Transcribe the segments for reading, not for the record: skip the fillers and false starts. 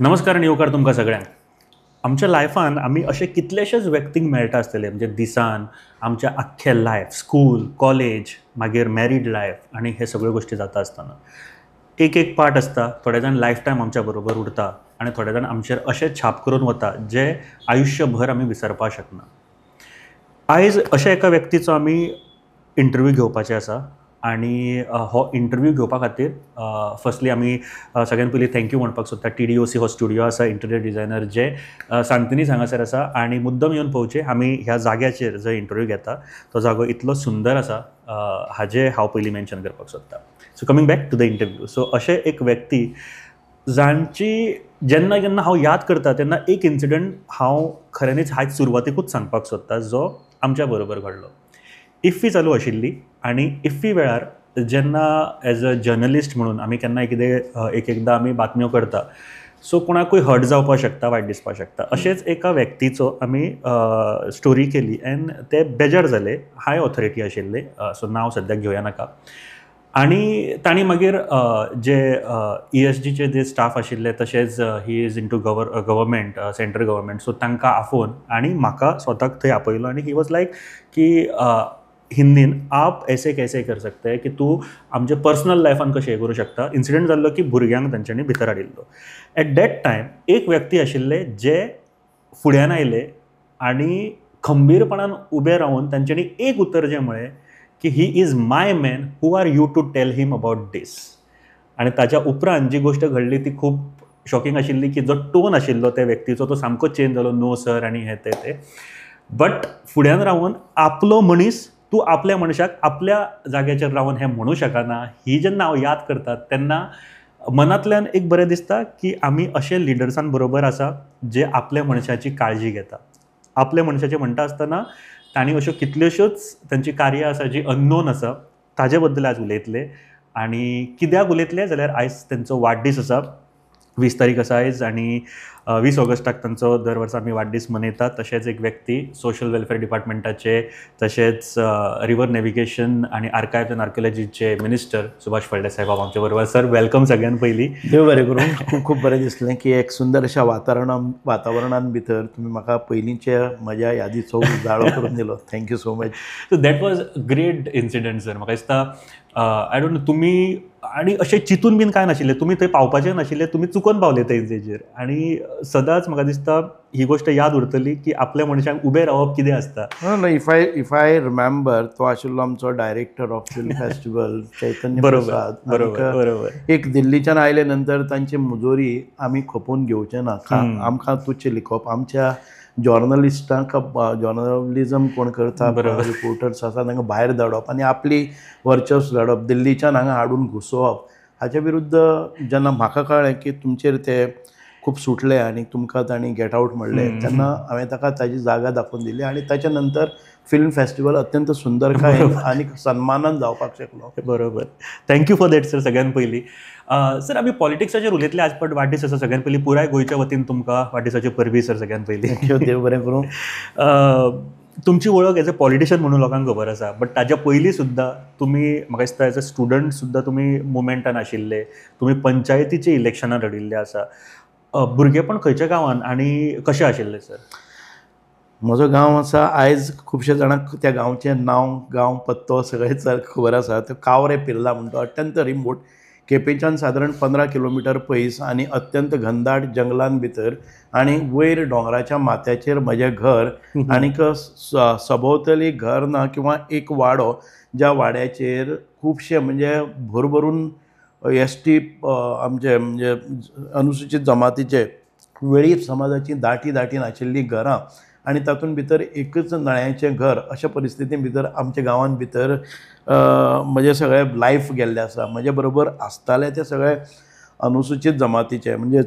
नमस्कार आणि येवकार तुमकां सगळ्यांक. आमच्या लायफान आमी अशे कितलेशेच व्यक्तींक मेळटा आसतले म्हणजे दिसान आमच्या आख्खे लायफ स्कूल कॉलेज मागीर मॅरीड लायफ आनी हे सगळ्यो गोश्टी जाता आसतना एक एक पार्ट आसता. थोडे जाण लायफ टायम आमच्या बरोबर उरता आनी थोडे जाण आमचेर अशें छाप करून वता जे आयुश्यभर आमी विसरपाक शकना. आयज अशा एका व्यक्तीचो आमी इंटरव्यू घेवपाचे आसा आनी हो इंटरव्यू घेवपा खातीर फर्स्टली आमी सगळ्यान पयलीं थँक्यू म्हणपाक सोदता TDOC हो स्टुडिओ आसा इंटरियर डिझायनर जे सांतिनीज हांगासर आसा आनी मुद्दम येवन पळोवचे आमी ह्या जाग्याचेर जो इंटरव्यू घेता तो जागो इतलो सुंदर आसा हाजें हांव पयलीं मेन्शन करपाक सोदता. So coming back to the interview. So अशें एक व्यक्ती जांची जेन्ना जेन्ना हांव याद करता तेन्ना एक इन्सिडंट हांव खऱ्यांनीच आयज सुरवातेकूच सांगपाक सोदता जो आमच्या बरोबर घडलो. इफ्फी चालू आशिल्ली आनी इफ्फी वेळार जेन्ना एज अ जर्नलिस्ट म्हणून आमी केन्नाय कितें एक एकदां आमी बातम्यो करता सो कोणाकूय हर्ट जावपाक शकता वायट दिसपाक शकता. अशेंच एका व्यक्तीचो आमी स्टोरी केली एन्ड ते बेजार जाले. हाय ऑथॉरिटी आशिल्ले सो नांव सद्याक घेवया नाका. आनी तांणी मागीर जे ESGचे जे स्टाफ आशिल्ले तशेंच he is into government central government so तांकां आफोवन आनी म्हाका स्वताक थंय आपयलो आनी ही वॉज लायक की हिंदीन आप ऐसे कैसे कर सकते हैं की तूं आमचे पर्सनल लायफान कशें हें करूं शकता. इन्सिडंट जाल्लो की भुरग्यांक तांच्यांनी भितर हाडिल्लो. एट दॅट टायम एक व्यक्ती आशिल्ले जे फुड्यान आयले आनी खंबीरपणान उबे रावन तांच्यांनी एक उतर जें म्हळें की he is my man who are you to tell him about this. आनी ताच्या उपरांत जी गोश्ट घडली ती खूब शॉकिंग आशिल्ली की जो टोन आशिल्लो त्या व्यक्तीचो तो सामको चेंज जालो. नो सर आनी हें तें बट फुड्यान रावन आपलो मनीस तूं आपल्या मनशाक आपल्या जाग्याचेर रावन हें म्हणूं शकना. ही जेन्ना हांव याद करता तेन्ना मनांतल्यान एक बरें दिसता की आमी अशे लिडर्सां बरोबर आसा जे आपल्या मनशाची काळजी घेता. आपल्या मनशाचें म्हणटा आसतना तांणी अश्यो कितल्योश्योच तांची कार्यां आसा जी अननोन आसा ताजे बद्दल आज उलयतले. आनी कित्याक उलयतले जाल्यार आयज तेंचो वाडदीस आसा 20 तारीख आसा आयज आनी 20 ऑगस्टाक तांचो दर वर्सा आमी वाडदीस मनयतात. तशेंच एक व्यक्ती सोशल वेलफेअर डिपार्टमेंटाचे तशेंच रिवर नॅव्हिगेशन आनी आर्कायव्ज एंड आर्किओलॉजीचे मिनिस्टर सुभाष फळडे साहेब आमचे बरोबर. सर वेलकम सगळ्यान पयलीं. देव बरें करूं. खूब खूब बरें दिसलें की एक सुंदर अशा वातावरणान भितर तुमी म्हाका पयलींच्या म्हज्या यादीचो उजाळो करून दिलो. Thank you so much. So that was great incident sir. म्हाका दिसता आय डोंट नो तुमी आनी अशें चिंतून बीन कांय नाशिल्लें. तुमी थंय पावपाचें नाशिल्लें. तुमी चुकोन पावले त्या एजेचेर आनी सदांच म्हाका दिसता ही गोश्ट याद उरतली की आपल्या मनशाक उबें रावप कितें आसता. नो इफ आय रिमेंबर तो आशिल्लो आमचो डायरेक्टर ऑफ फिल्म फेस्टिवल चैतन्य बरोबर प्रसाद. बरोबर. एक दिल्लीच्यान आयले नंतर तांची मुजोरी आमी खपोवन घेवचे ना. आमकां तुच्छ लिखप आमच्या जर्नलिस्टांक जर्नलिजम कोण करता रिपोर्टर्स आसा तांकां भायर धाडप आनी आपली वर्चस्व धाडप दिल्लीच्यान हांगा हाडून घुसोवप हाच्या विरुद्ध जेन्ना म्हाका कळ्ळें की तुमचेर ते खूब सुटले आनी तुमकां तांणी गेट आवट म्हणलें तेन्ना हांवें ताका ताची जागा दाखोवन दिली आनी ताच्या नंतर फिल्म फेस्टिवल अत्यंत सुंदरकाय आनी सन्मानान जावपाक शकलो. बरोबर. थँक्यू फॉर दॅट सर सगळ्यान पयलीं. सर आमी पॉलिटिक्साचेर उलयतले आज बट वाडदीस आसा सगळ्यान पयलीं पुराय गोंयच्या वतीन तुमकां वाडदिसाचे परबी सर सगळ्यान पयलीं. देव बरें करूं. तुमची वळख एज अ पॉलिटिशियन म्हणून लोकांक खबर आसा बट ताच्या पयलीं सुद्दां तुमी म्हाका दिसता एज अ स्टुडंट सुद्दां तुमी मुवमेंटान आशिल्ले. तुमी पंचायतीचे इलेक्शनान लडिल्ले आसा. भुरगेपण खंयच्या गांवान आनी कशें आशिल्लें सर? म्हजो गांव आसा आयज खुबशे जाणांक त्या गांवचें नांव गांव पत्तो सगळें खबर आसा. तो कावरे पिर्ला म्हणटा अत्यंत रिमोट केपेंच्यान सादारण 15 किलोमिटर पयस आनी अत्यंत घनदाट जंगलान भितर आनी वयर दोंगराच्या माथ्याचेर म्हजें घर आनीक सभोवतली घर ना किंवा एक वाडो ज्या वाड्याचेर खुबशे म्हणजे भरभरून ST आमचे म्हणजे अनुसूचित जमातीचे वेळीप समाजाची दाटीन आशिल्लीं घरां आनी तातूंत भितर एकच नळ्याचें घर अशा परिस्थितीन भितर आमच्या गांवांत भितर म्हजें सगळें लायफ गेल्लें आसा. म्हजे बरोबर आसताले ते सगळे अनुसूचित जमातीचे म्हणजे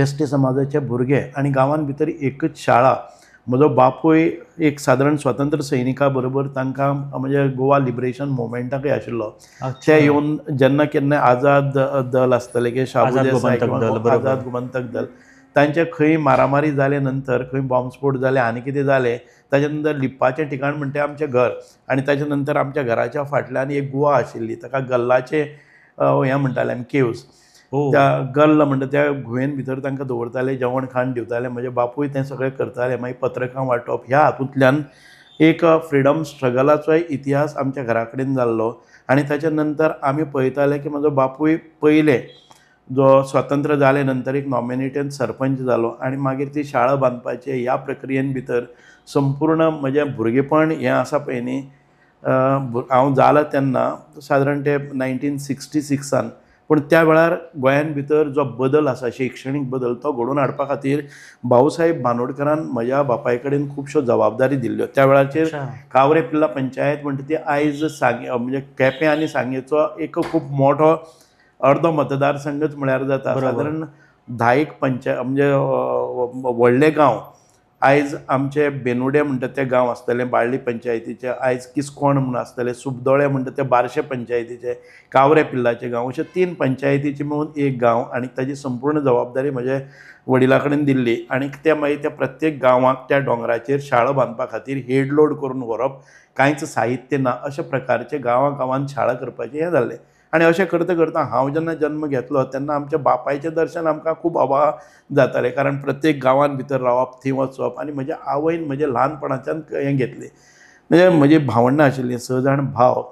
ST समाजाचे भुरगे आनी गांवांत भितर एकच शाळा. म्हजो बापूय एक सादारण स्वतंत्र सैनिका बरोबर तांकां म्हणजे गोवा लिबरेशन मुवमेंटाकय आशिल्लो. ते येवन जेन्ना केन्ना आझाद दल आसतले की आझाद गोमंतक दल तांचे खंय मारामारी जाले नंतर खंय बॉम्बस्फोट जाले आनी कितें जालें ताच्या नंतर लिप्पाचें ठिकाण म्हणटा तें आमचें घर आनी ताच्या नंतर आमच्या घराच्या फाटल्यान एक गुहा आशिल्ली ताका गल्लाचे हें म्हणटाले आमी केव्स. ओ त्या गर्ल म्हणटा त्या गुहेन भितर तांकां दवरताले, जेवण खाण दिवताले. म्हजे बापूय तें सगळें करताले. मागीर पत्रकां वांटप ह्या हातूंतल्यान एक फ्रिडम स्ट्रगलाचोय इतिहास आमच्या घरा कडेन जाल्लो. आनी ताच्या नंतर आमी पळयताले की म्हजो बापूय पयले जो स्वतंत्र जाले नंतर एक नॉमिनेटेड सरपंच जालो आनी मागीर ती शाळा बांदपाचे ह्या प्रक्रियेन भितर संपूर्ण म्हजें भुरगेपण हें आसा पळय न्ही, हांव जालां तेन्ना सादारण ते 1966 पूण त्या वेळार गोंयान भितर जो बदल आसा शैक्षणीक बदल तो घडोवन हाडपा खातीर भाऊसाहेब बांदोडकरान म्हज्या बापाय कडेन खुबश्यो जबाबदारी दिल्ल्यो. त्या वेळाचेर अच्छा. कावरे पिल्ला पंचायत म्हणटा ती आयज म्हणजे केपें आनी सांगेचो एक खूब मोठो अर्दो मतदारसंघच म्हळ्यार जाता. सादारण 10 म्हणजे व्हडले गांव आयज आमचे बेनुडे म्हणटा ते गांव आसतले बाळ्ळी पंचायतीचे, आयज किस्कोण म्हूण आसतले, सुबदोळे म्हणटा ते बार्शे पंचायतीचे, कावरे पिल्लाचे गांव, अशे 3 पंचायतीचे मेळून एक गांव आनी ताजी संपूर्ण जबाबदारी म्हज्या वडिला कडेन दिल्ली. आनी ते मागीर त्या प्रत्येक गांवाक त्या दोंगराचेर शाळा बांदपा खातीर हेड लोड करून व्हरप, कांयच साहित्य ना अशा प्रकारचे गांवांत शाळा करपाचें हें जाल्लें. आनी अशें करता करता हांव जेन्ना जल्म घेतलो तेन्ना आमच्या बापायचें दर्शन आमकां खूब अभाव जातालें, कारण प्रत्येक गांवांत भितर रावप, थंय वचप. आनी म्हज्या आवयन म्हजें ल्हानपणाच्यान हें घेतलें. म्हणजे म्हजी भावंडां आशिल्लीं, 6 जाण भाव,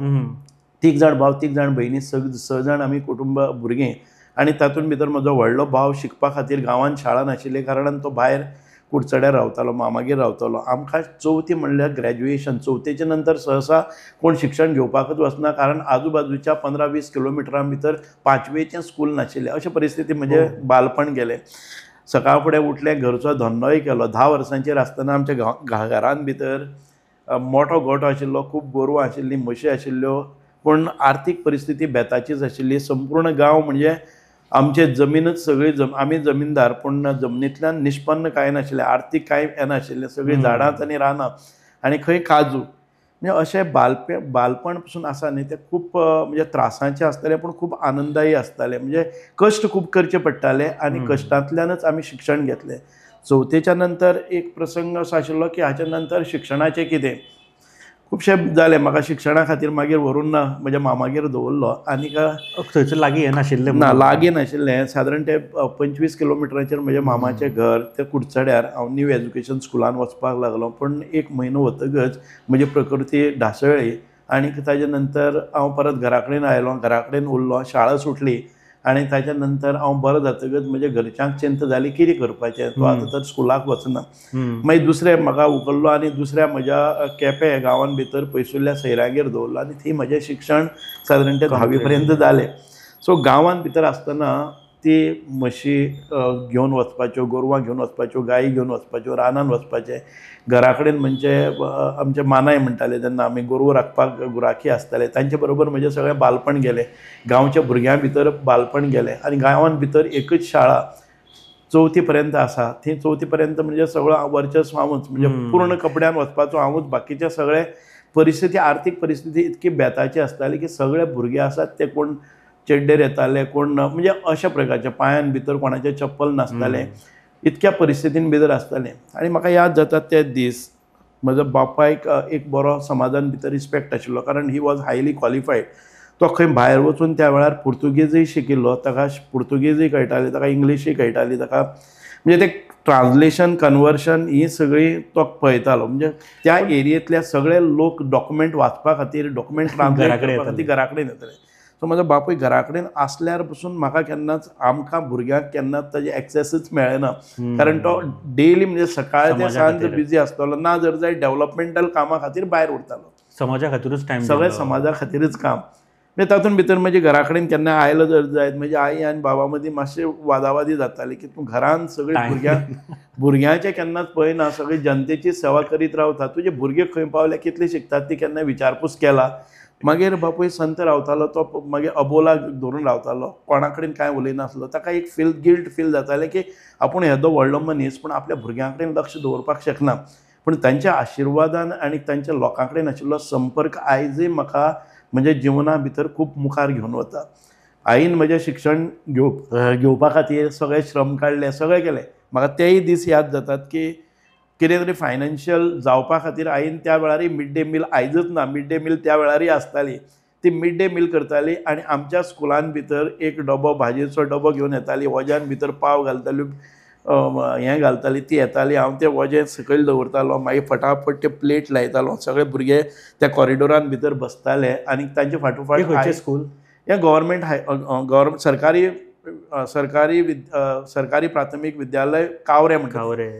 3 जाण भाव, 3 जाण भयणी, 6 जाण आमी कुटुंब भुरगीं. आनी तातूंत भितर म्हजो व्हडलो भाव शिकपा खातीर गांवांत शाळा नाशिल्ले कारणान तो भायर कुडचड्यार रावतालो, मामागेर रावतालो. आमकां चवथी म्हणल्यार ग्रॅज्युएशन, चवथेचे नंतर सहसा कोण शिक्षण घेवपाकच वचना, कारण आजूबाजूच्या 15-20 किलोमिटरां भितर 5वेचें स्कूल नाशिल्लें. अशे परिस्थिती म्हजें बालपण गेलें. सकाळ फुडें उठलें, घरचो धंदोय केलो. 10 वर्सांचेर आसतना आमच्या घरान भितर मोठो गोठो आशिल्लो, खूब गोरवां आशिल्लीं, म्हशी आशिल्ल्यो, पूण आर्थीक परिस्थिती बेताचीच आशिल्ली. संपूर्ण गांव म्हणजे आमचे जमीनच सगळी आमी जमीनदार, पूण जमनींतल्यान निश्पन्न कांय नाशिल्लें, आर्थीक कांय येनाशिल्लें, सगळीं झाडांच आनी रानां आनी खंय काजू. म्हणजे अशें बालपण पसून आसा न्ही तें खूब म्हणजे त्रासाचें आसतालें पूण खूब आनंदायी आसतालें. म्हणजे कश्ट खूब करचे पडटाले आनी कश्टांतल्यानच आमी शिक्षण घेतलें. चवथेच्या नंतर एक प्रसंग असो आशिल्लो की हाच्या नंतर शिक्षणाचें कितें खुबशें जालें. म्हाका शिक्षणा खातीर मागीर व्हरून म्हज्या मामागेर दवरलो. आनीक थंयसर लागीं हें नाशिल्लें ना लागीं नाशिल्लें, सादारण ते 25 किलोमिटराचेर म्हजें मामाचें घर, ते कुडचड्यार. हांव न्यू एज्युकेशन स्कुलान वचपाक लागलो, पूण 1 म्हयनो वतकच म्हजी प्रकृती ढासळ्ळी आनी ताजे नंतर हांव परत घरा कडेन आयलो, घरा कडेन उरलो, शाळा सुटली. आनी ताच्या नंतर हांव बरो जातकच म्हज्या घरच्यांक चिंत जाली कितें करपाचें, तो आतां तर स्कुलाक वचना. मागीर दुसरें म्हाका उखल्लो आनी दुसऱ्या म्हज्या केपें गांवांत भितर पयसुल्ल्या सैरागेर दवरलो आनी थंय म्हजें शिक्षण सादारण ते 10वी पर्यंत जालें. सो गांवांत भितर आसतना ती म्हशी घेवन वचपाच्यो, गोरवां घेवन वचपाच्यो, गायी घेवन वचपाच्यो, रानान वचपाचें. घरा कडेन म्हणजे आमचे मानाय म्हणटाले जेन्ना आमी गोरवां राखपाक गुराखी आसताले, तांचे बरोबर म्हजें सगळें बालपण गेलें. गांवच्या भुरग्यां भितर बालपण गेलें आनी गांवांत भितर एकच शाळा चवथी पर्यंत आसा. थंय चवथी पर्यंत म्हणजे सगळो वर्चस्व हांवूच, म्हणजे पूर्ण कपड्यान वचपाचो हांवूच. बाकीचे सगळे परिस्थिती, आर्थीक परिस्थिती इतकी बेताची आसताली की सगळे भुरगे आसात ते कोण चेड्डेर येताले, कोण म्हणजे अशा प्रकारचे, पांयान भितर कोणाचे चप्पल नासताले, इतक्या परिस्थितीन भितर आसताले. आनी म्हाका याद जाता ते दीस म्हजो बापायक एक बरो समाजान भितर रिस्पेक्ट आशिल्लो, कारण ही वॉज हायली क्वॉलिफायड. तो खंय भायर वचून त्या वेळार पुर्तुगेजूय शिकिल्लो, ताका पुर्तुगेजूय कळटाली, ताका इंग्लिशूय कळटाली, ताका म्हणजे ते ट्रान्सलेशन कन्वर्शन ही सगळी तो पळयतालो. म्हणजे त्या एरियेंतले सगळे लोक डॉक्युमेंट वाचपा खातीर, डॉक्युमेंट ट्रान्सलेट करपा खातीर घरा कडेन येताले. सो म्हजो बापूय घरा कडेन आसल्यार पसून म्हाका केन्नाच, आमकां भुरग्यांक केन्नाच ताजे एक्सेसच मेळना, कारण तो डेली म्हणजे सकाळ ते सांज बिजी आसतालो, ना जर जाय डेव्हलपमेंटल कामा खातीर भायर उरतालो. समाजा खातीरूच टायम, सगळें समाजा खातीरच काम. म्हणजे तातूंत भितर म्हजे घरा कडेन केन्ना आयलो जर जायत म्हजी आई आनी बाबा मदीं मातशें वादावादी जाताली की तूं घरान सगळीं भुरग्यांचें केन्नाच पळयना, सगळी जनतेची सेवा करीत रावता, तुजे भुरगे खंय पावले, कितले शिकतात ती केन्ना विचारपूस केला. मागीर बापूय संत रावतालो, तो मागीर अबोला धरून रावतालो, कोणा कडेन कांय उलयनासलो. ताका एक गिल्ट फील जातालें की आपूण येदो व्हडलो मनीस पूण आपल्या भुरग्यां कडेन लक्ष दवरपाक शकना. पूण तांच्या आशिर्वादान आनी तांच्या लोकां कडेन आशिल्लो संपर्क आयजूय म्हाका म्हणजे जिवना भितर खूब मुखार घेवन वता. आईन म्हजें शिक्षण घेवपा खातीर सगळे श्रम काडले, सगळें केलें. म्हाका तेय दीस याद जातात की कितें तरी फायनान्शियल जावपा खातीर आईन त्या वेळारय मिड डे मील, आयजूच ना, मिड डे मील त्या वेळारय आसताली. ती मिड डे मील करताली आनी आमच्या स्कुलान भितर एक डबो भाजयेचो डबो घेवन येताली, वज्यान भितर पाव घालताली, हें घालताली, ती येताली, हांव तें वजें सकयल दवरतालो, मागीर फटाफट ते प्लेट लायतालो, सगळे भुरगे त्या कॉरिडोरान भितर बसताले आनी तांचे फाटोफाट खंयचें स्कूल? हें गव्हर्मेंट सरकारी प्राथमीक विद्यालय कावरे म्हणटा. गावरे.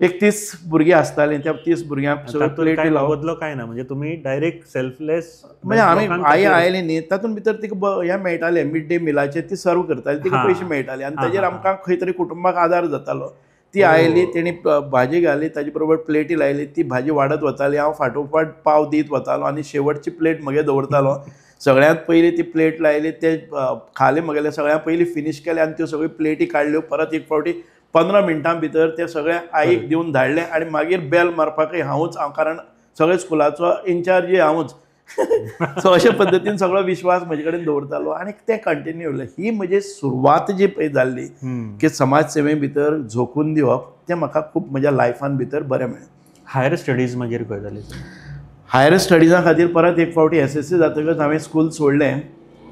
एक 30 भुरगीं आसतालीं, त्या 30 भुरग्यांक सगळे प्लेटी लावप. बदलो काय ना, म्हणजे तुम्ही डायरेक्ट सेल्फलेस म्हणजे आमी आई आयली न्ही, तातूंत भितर तिका हें मेळटालें, मिड डे मिलाचे ती सर्व करताली, तिका पयशे मेळटाले आनी ताजेर आमकां खंय तरी कुटुंबाक आदार जातालो. ती आयली, तेणी भाजी घाली, ताजे बरोबर प्लेटी लायली, ती भाजी वाडत वताली, हांव फाटोफाट पाव दीत वतालो आनी शेवटची प्लेट म्हगे दवरतालो. सगळ्यांत पयली ती प्लेट लायली, ते खाले म्हगेले सगळ्यांत पयली फिनीश केले आनी त्यो सगळ्यो प्लेटी काडल्यो. परत एक फावटी 15 मिनटां भितर ते सगळे आईक दिवन धाडले आनी मागीर बेल मारपाकय हांवूच, कारण सगळे स्कुलाचो इन्चार्जय हांवूच. सो अशे पद्दतीन सगळो विश्वास म्हजे कडेन दवरतालो आनी तें कंटिन्यू उरलें. ही म्हजी सुरवात जी पळय जाल्ली की समाज सेवे भितर झोकून दिवप, तें म्हाका खूब म्हज्या लायफान भितर बरें मेळ्ळें. हायर स्टडीज मागीर खंय जाली? हायर स्टडिजा खातीर परत एक फावटी SSC जातकच हांवें स्कूल सोडलें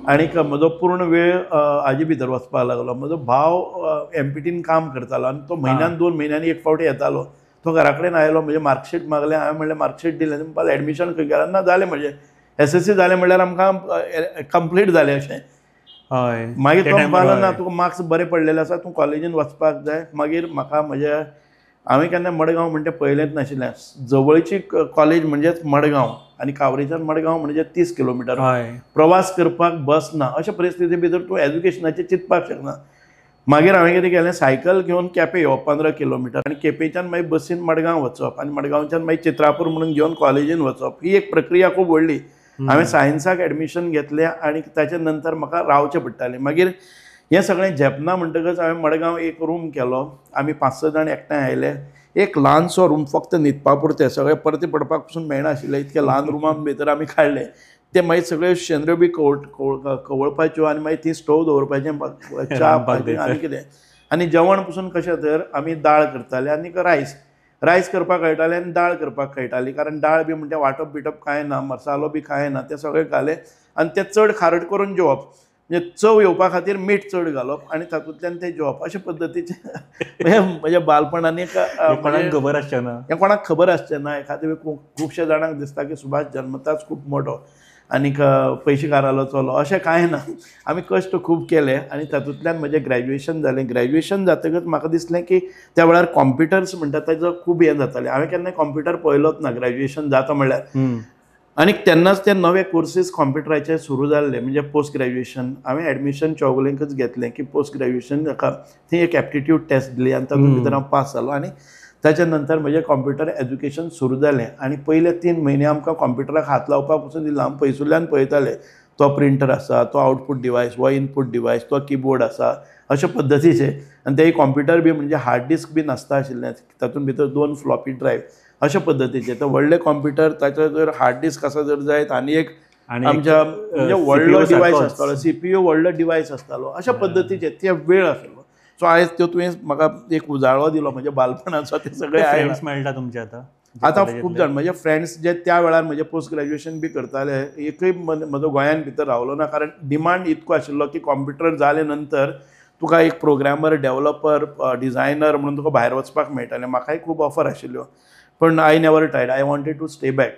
आनीक म्हजो पूर्ण वेळ हाजे भितर वचपाक लागलो. म्हजो भाव MPTन काम करतालो आनी तो म्हयन्यान 2 म्हयन्यांनी एक फावटी येतालो. तो घरा कडेन आयलो, म्हजें मार्कशीट मागलें, हांवें म्हणलें मार्कशीट दिलें, म्हणपाक एडमिशन खंय केलां? ना, जालें म्हजें SSC जालें म्हणल्यार आमकां कंप्लीट जालें अशें. हय. मागीर तो म्हणपाक ना, तुका मार्क्स बरे पडलेले आसा, तूं कॉलेजीन वचपाक जाय. मागीर म्हाका हांवें केन्ना मडगांव म्हणजे पळयलेंच नाशिल्लें. जवळची कॉलेज म्हणजेच मडगांव आनी कावरेच्यान मडगांव म्हणजे 30 किलोमिटर. प्रवास करपाक बस ना, अशा परिस्थिती भितर तूं एज्युकेशनाचें चिंतपाक शकना. मागीर हांवें कितें केलें, सायकल घेवन केपें येवप 15 किलोमिटर आनी केपेंच्यान मागीर बसीन मडगांव वचप आनी मडगांवच्यान मागीर चित्रापूर म्हणून घेवन कॉलेजीन वचप. ही एक प्रक्रिया खूब व्हडली. हांवें सायन्साक एडमिशन घेतलें आनी ताचे नंतर म्हाका रावचें पडटालें. मागीर हें सगळें झेपना म्हणटकच हांवें मडगांव एक रूम केलो. आमी 5-6 जाण एकठांय आयले. एक ल्हानसो रूम फक्त न्हिदपा पुरतें, सगळें परती पडपाक पसून मेळनाशिल्लें, इतके ल्हान रुमान भितर आमी काडले. ते मागीर सगळे शेंद्र्यो बी कवळपाच्यो आनी मागीर ती स्टोव दवरपाचें, च्या आनी कितें. आनी जेवण पसून कशें तर आमी दाळ करताले आनी रायस करपाक कळटालें आनी दाळ करपाक कळटाली, कारण दाळ बी म्हणटा वांटप बिटप कांय ना, मसालो बी कांय ना, तें सगळें घालें आनी तें चड खारट करून जेवप. म्हणजे चव येवपा खातीर मीठ चड घालप आनी तातूंतल्यान तें जेवप. अशे पद्दतीचें म्हज्या बालपणान कोणाक खबर आसचें ना, हें कोणाक खबर आसचें ना. एखादे खुबशे जाणांक दिसता की सुभाष जल्मताच खूब मोठो आनीक पयशेकारालो चलो, अशें कांय ना. आमी कश्ट खूब केले आनी तातूंतल्यान म्हजें ग्रॅज्युएशन जालें. ग्रॅज्युएशन जातकच म्हाका दिसलें की त्या वेळार कॉम्प्युटर्स म्हणटा ताजो खूब हें जातालें. हांवें केन्ना कॉम्प्युटर पळयलोच ना ग्रॅज्युएशन जाता म्हणल्यार. आनी तेन्नाच ते नवे कोर्सीस कॉम्प्युटराचे सुरू जाल्ले, म्हणजे पोस्ट ग्रॅज्युएशन. हांवें एडमिशन चौगुलेंकच घेतलें की पोस्ट ग्रॅज्युएशन हाका थंय एक एप्टिट्यूड टेस्ट दिली आनी तातूंत भितर हांव पास जालो. आनी ताच्या नंतर म्हजें कॉम्प्युटर एज्युकेशन सुरू जालें आनी पयले 3 म्हयने आमकां कॉम्प्युटराक हात लावपाक पसून दिला. हांव पयसुल्ल्यान पळयतालें, तो प्रिंटर आसा, तो आउटपूट डिवायस, हो इनपूट डिवायस, तो किबोर्ड आसा, अशे पद्दतीचे. आनी तें कॉम्प्युटर बी म्हणजे हार्ड डिस्क बी नासता आशिल्लें, तातूंत भितर 2 फ्लॉपी ड्रायव्ह अशे पद्दतीचे. तर व्हडले कॉम्प्युटर, ताचो जर हार्ड डिस्क आसा जर जायत आनी एक आमच्या म्हणजे व्हडलो डिवायस आसतालो, CPU व्हडलो डिवायस आसतालो, अशा पद्दतीचे ते वेळ आसलो. सो आयज त्यो तुवें म्हाका एक उजाळो दिलो म्हज्या बालपणाचो. ते सगळे फ्रेंड्स मेळटा तुमचे आतां खूब जाण म्हजे फ्रेंड्स जे त्या वेळार म्हजे पोस्ट ग्रॅज्युएशन बी करताले, एकय म्हजो गोंयान भितर रावलो ना, कारण डिमांड इतको आशिल्लो की कॉम्प्युटर जाले नंतर तुका एक प्रोग्रामर, डेव्हलपर, डिझायनर म्हणून तुका भायर वचपाक मेळटालें. म्हाकाय खूब ऑफर आशिल्ल्यो, पण आय नेवर टायड. I wanted to stay back.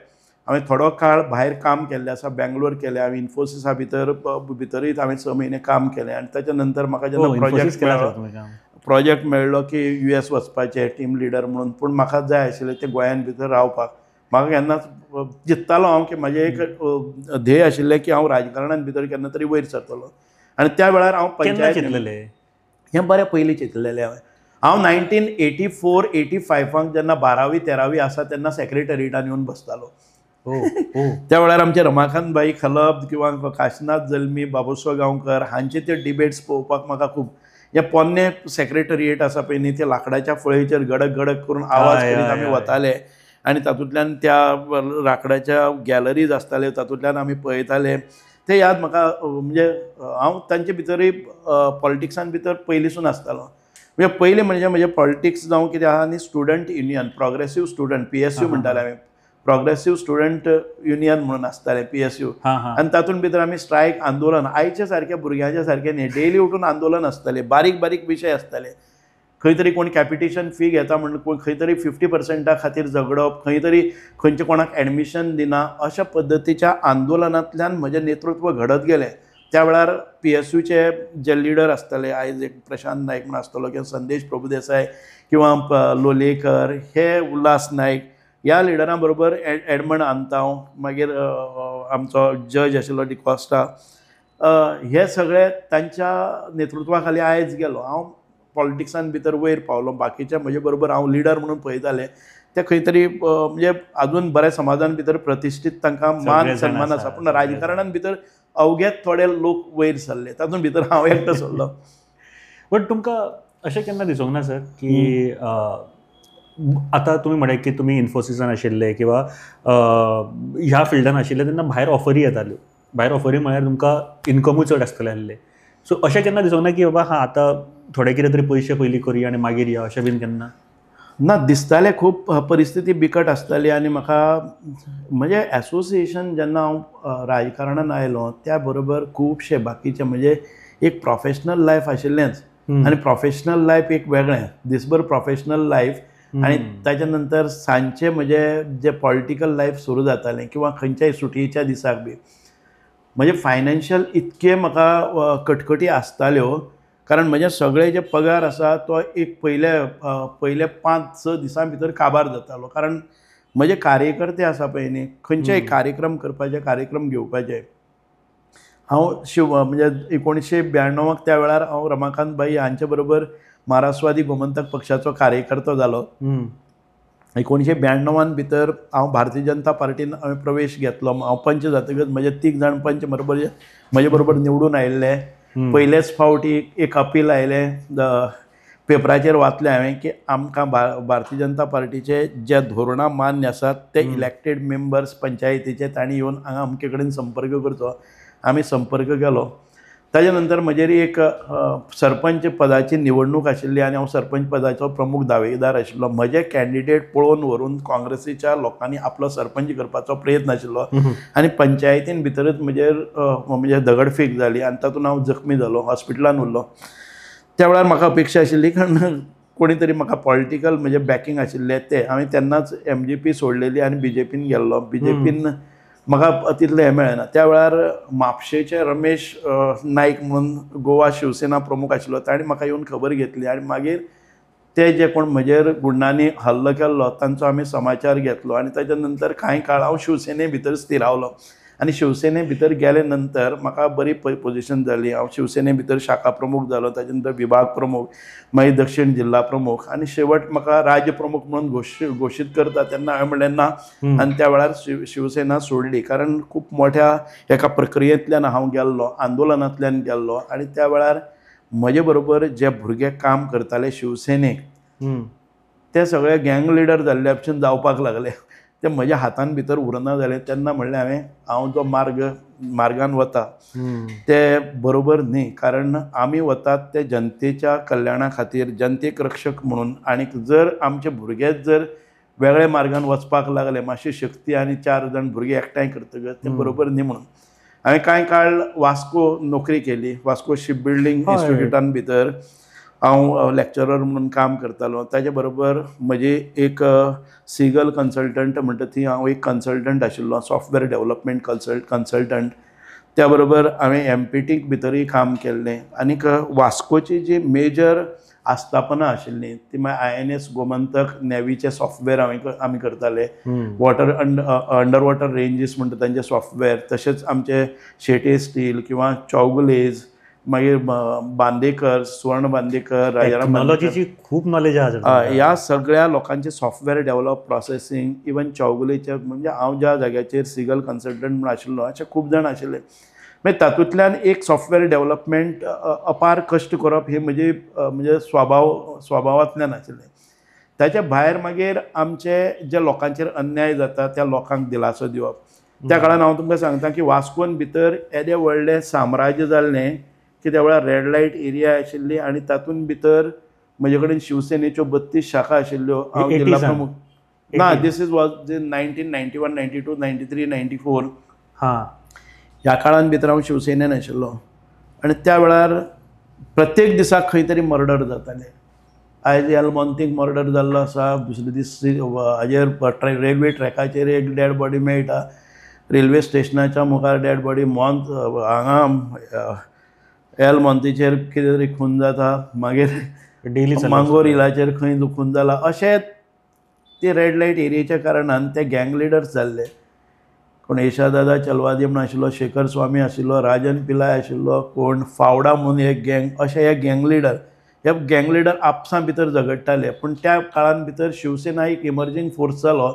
हांवें थोडो काळ भायर काम केल्लें आसा, बँगलोर केलें हांवें, इन्फोसिसा भितरय हांवें 6 म्हयने काम केलें. आनी ताच्या नंतर म्हाका जेन्ना प्रोजेक्ट मेळ्ळो की US वचपाचें टीम लिडर म्हणून, पूण म्हाका जाय आशिल्लें तें गोंयान भितर रावपाक. म्हाका केन्नाच चिंत्तालो हांव की म्हजें एक ध्येय आशिल्लें की हांव राजकारणान भितर केन्ना तरी वयर सरतलो. आनी त्या वेळार हांव पंचायत हें बरें पयलीं चिंतलेलें. हांव 1984-85 जेन्ना 12वी-13वी आसा तेन्ना सेक्रेटरिएटान येवन बसतालो. त्या वेळार आमचे रमाकांत भाई खलप किंवा काशीनाथ जल्मी, बाबूसो गांवकर हांचे ते डिबेट्स पळोवपाक म्हाका खूब. हे पोन्ने सेक्रेटरिएट आसा पळय न्ही, ते लाकडाच्या फळयेचेर गडक गडक करून आवाज करीत आमी वताले आनी तातूंतल्यान त्या लाकडाच्या गॅलरीज आसताल्यो, तातूंतल्यान आमी पळयताले. ते याद म्हाका. म्हणजे हांव तांचे भितरय पॉलिटिक्सान भितर पयलींसून आसतालो. म्हणजे पयलीं म्हणजे म्हजें पॉलिटिक्स जावं कितें आहा न्ही, student union, progressive student, PSU म्हणटाले हांवें, प्रोग्रेसिव्ह स्टुडंट युनियन म्हणून आसतालें PSU, हां हां आनी तातूंत भितर आमी स्ट्रायक आंदोलन आयच्या सारक्या भुरग्यांच्या सारकें न्ही, डेली उठून आंदोलन आसतालें, बारीक बारीक विशय आसताले. खंय तरी कोण कॅपिटेशन फी घेता म्हणून खंय तरी 50% खातीर झगडप, खंय तरी खंयचे कोणाक ॲडमिशन दिना, अशा पद्दतीच्या आंदोलनांतल्यान म्हजें नेतृत्व घडत गेलें. त्या वेळार PSUचे जे लिडर आसताले, आयज एक प्रशांत नायक म्हूण आसतलो, किंवा संदेश प्रभुदेसाय, किंवा लोलयेकर, हे उल्हास नायक, ह्या लिडरां बरोबर एडमंड आंताव, मागीर आमचो जज आशिल्लो डिकॉस्टा, हे सगळे तांच्या नेतृत्वा खाली आयज गेलो. हांव पॉलिटिक्सान भितर वयर पावलो, बाकीच्या म्हजे बरोबर हांव लिडर म्हणून पळयताले ते खंय तरी म्हणजे अजून बऱ्या समाजान भितर प्रतिश्ठीत तांकां मान सन्मान आसा, पूण राजकारणान भितर अवघेच थोडे लोक वयर सरले, तातूंत भितर हांव एकटो सरलो. बट तुमकां अशें केन्ना दिसूंक ना सर की आतां तुमी म्हळें की तुमी इन्फोसिसान आशिल्ले किंवा ह्या फिल्डान आशिल्ले तेन्ना भायर ऑफरी येताल्यो, भायर ऑफरी म्हळ्यार तुमकां इन्कमूय चड आसतलें आसलें. सो अशें केन्ना दिसूंक ना की बाबा हां आतां थोडे कितें तरी पयशे पयलीं करुया आनी मागीर या, अशें बीन केन्ना? ना, दिसतालें खूब परिस्थिती बिकट आसताली. आनी म्हाका म्हणजे एसोसिएशन जेन्ना हांव राजकारणान आयलो त्या बरोबर खुबशे बाकीचे म्हणजे एक प्रोफेशनल लायफ आशिल्लेंच, आनी प्रोफेशनल लायफ एक वेगळें, दिसभर प्रोफेशनल लायफ, आनी ताच्या नंतर सांजचें म्हजें जें पॉलिटिकल लायफ सुरू जातालें किंवा खंयच्याय सुटयेच्या दिसाक बी म्हणजे फायनान्शियल इतके म्हाका कटकटी आसताल्यो, कारण म्हजे सगळे जे पगार आसा तो एक पयले 5-6 दिसां भितर काबार जातालो. कारण म्हजे कार्यकर्ते आसा पळय न्ही, खंयचेय कार्यक्रम करपाचे, कार्यक्रम घेवपाचे, हांव म्हणजे 1992 त्या वेळार हांव रमाकांत भाई हांचे बरोबर महाराष्ट्रवादी गोमंतक पक्षाचो कार्यकर्तो जालो. 1992 भितर हांव भारतीय जनता पार्टीन प्रवेश घेतलो. हांव पंच जातकच म्हजे 3 जाण पंच म्हजे बरोबर निवडून आयिल्ले. पयलेच फावटी एक अपील आयलें, पेपराचेर वाचलें हांवें की आमकां भारतीय जनता पार्टीचे जे धोरणां मान्य आसात ते इलेक्टेड मेंबर्स पंचायतीचे तांणी येवन हांगा अमके कडेन संपर्क करचो. आमी संपर्क केलो. ताच्या नंतर म्हजेर एक सरपंच पदाची निवडणूक आशिल्ली आनी हांव सरपंच पदाचो प्रमुख दावेदार आशिल्लो. म्हजे कॅन्डिडेट पळोवन व्हरून काँग्रेसीच्या लोकांनी आपलो सरपंच करपाचो प्रयत्न आशिल्लो आनी पंचायतीन भितरच म्हणजे दगडफेक जाली आनी तातूंत हांव जखमी जालो, हॉस्पिटलान उरलो. त्या वेळार म्हाका अपेक्षा आशिल्ली, कारण कोणी तरी म्हाका पॉलिटिकल म्हणजे बॅकींग आशिल्लें ते, हांवें तेन्नाच MGP सोडलेली आनी BJPन गेल्लो. BJPन म्हाका तितलें हें मेळना. त्या वेळार म्हापशेचे रमेश नायक म्हणून गोवा शिवसेना प्रमुख आशिल्लो, ताणें म्हाका येवन खबर घेतली आनी मागीर ते जे कोण म्हजेर गुंडांनी हल्लो केल्लो तांचो आमी समाचार घेतलो. आनी ताच्या नंतर कांय काळ हांव शिवसेने भितर स्थिरावलो आनी शिवसेने भितर गेले नंतर म्हाका बरी पोजिशन जाली. हांव शिवसेने भितर शाखा प्रमुख जालो, ताचे नंतर विभाग प्रमुख, मागीर दक्षिण जिल्हा प्रमुख आनी शेवट म्हाका राज्य प्रमुख म्हणून घोशीत करता तेन्ना हांवें म्हणलें ना. आनी त्या वेळार शिवसेना सोडली, कारण खूब मोठ्या एका प्रक्रियेंतल्यान हांव गेल्लो, आंदोलनांतल्यान गेल्लो. आनी त्या वेळार म्हजे बरोबर जे भुरगे काम करताले शिवसेनेक ते सगळे गँग लिडर जाल्ले भशेन जावपाक लागले. ते म्हज्या हातान भितर उरना जालें. तेन्ना म्हणलें हांव जो मार्गान वता ते बरोबर न्ही, कारण आमी वतात ते जनतेच्या कल्याणा खातीर, जनतेक रक्षक म्हणून. आनी जर आमचे भुरगेच जर वेगळ्या मार्गान वचपाक लागले, मातशी शक्ती आनी 4 जाण भुरगे एकठांय करतकच ते बरोबर न्ही म्हणून हांवें कांय काळ वास्को नोकरी केली. वास्को शिप बिल्डींग इन्स्टिट्यूटान भितर हांव लेक्चरर म्हणून काम करतालो. ताचे बरोबर म्हजी एक सिगल कन्सल्टंट म्हणटा ती हांव एक कन्सल्टंट आशिल्लो, सॉफ्टवॅर डेव्हलपमेंट कन्सल्टंट. त्या बरोबर हांवें MPT भितरय काम केल्लें. आनीक वास्कोची जी मेजर आस्थापना आशिल्ली ती म्हळ्यार INS गोमंतक नेवीचे सॉफ्टवॅर आमी करताले. अंडर वॉटर रेंजीस म्हणटा तांचे सॉफ्टवॅर, तशेंच आमचे शेटे स्टील किंवा चौगुलेज, मागीर बांदेकर, सुवर्ण बांदेकर, राजाराम टेक्नॉलॉजीची खूप नॉलेज आहे. ह्या सगळ्या लोकांचे सॉफ्टवॅर डेव्हलप, प्रोसेसिंग, इवन चौगुलेचे म्हणजे हांव ज्या जाग्याचेर सिगल कन्सल्टंट म्हणून आशिल्लो अशे खूब जाण आशिल्ले. मागीर तातूंतल्यान एक सॉफ्टवॅर डेव्हलपमेंट अपार कश्ट करप हे म्हणजे स्वभावांतल्यान आशिल्लें. ताच्या भायर मागीर आमचे जे लोकांचेर अन्याय जाता त्या लोकांक दिलासो दिवप. त्या काळान हांव तुमकां सांगता की वास्कोन भितर येदें व्हडलें साम्राज्य जाल्लें की त्या वेळार रेड लायट एरिया आशिल्ली आनी तातूंत भितर म्हजे कडेन शिवसेनेच्यो 32 शाखा आशिल्ल्यो. हांव जिल्हा प्रमुख ना दीस इज वॉज 1991, 92, 93, 94 हां ह्या काळान भितर हांव शिवसेनेन आशिल्लो आनी त्या वेळार प्रत्येक दिसाक खंय तरी मर्डर जाताले. आयज एलमॉन्तीक मर्डर जाल्लो आसा, दुसरे दीस हाजेर रेल्वे ट्रॅकाचेर एक डेड बॉडी मेळटा, रेल्वे स्टेशनाच्या मुखार डेड बॉडी, हांगा एलमॉन्तीचेर कितें तरी खून जाता, मागीर डेली मांगोर हिलाचेर खंय खून जाला. अशें ते रेड लायट एरियेच्या कारणान ते गँग लिडर्स जाल्ले. कोण यशादादा चलवादी म्हूण आशिल्लो, शेखर स्वामी आशिल्लो, राजन पिलाय आशिल्लो, कोण फावडा म्हणून एक गँग, अशे हे गँग लिडर आपसां भितर झगडटाले. पूण त्या काळान भितर शिवसेना एक इमर्जींग फोर्स जालो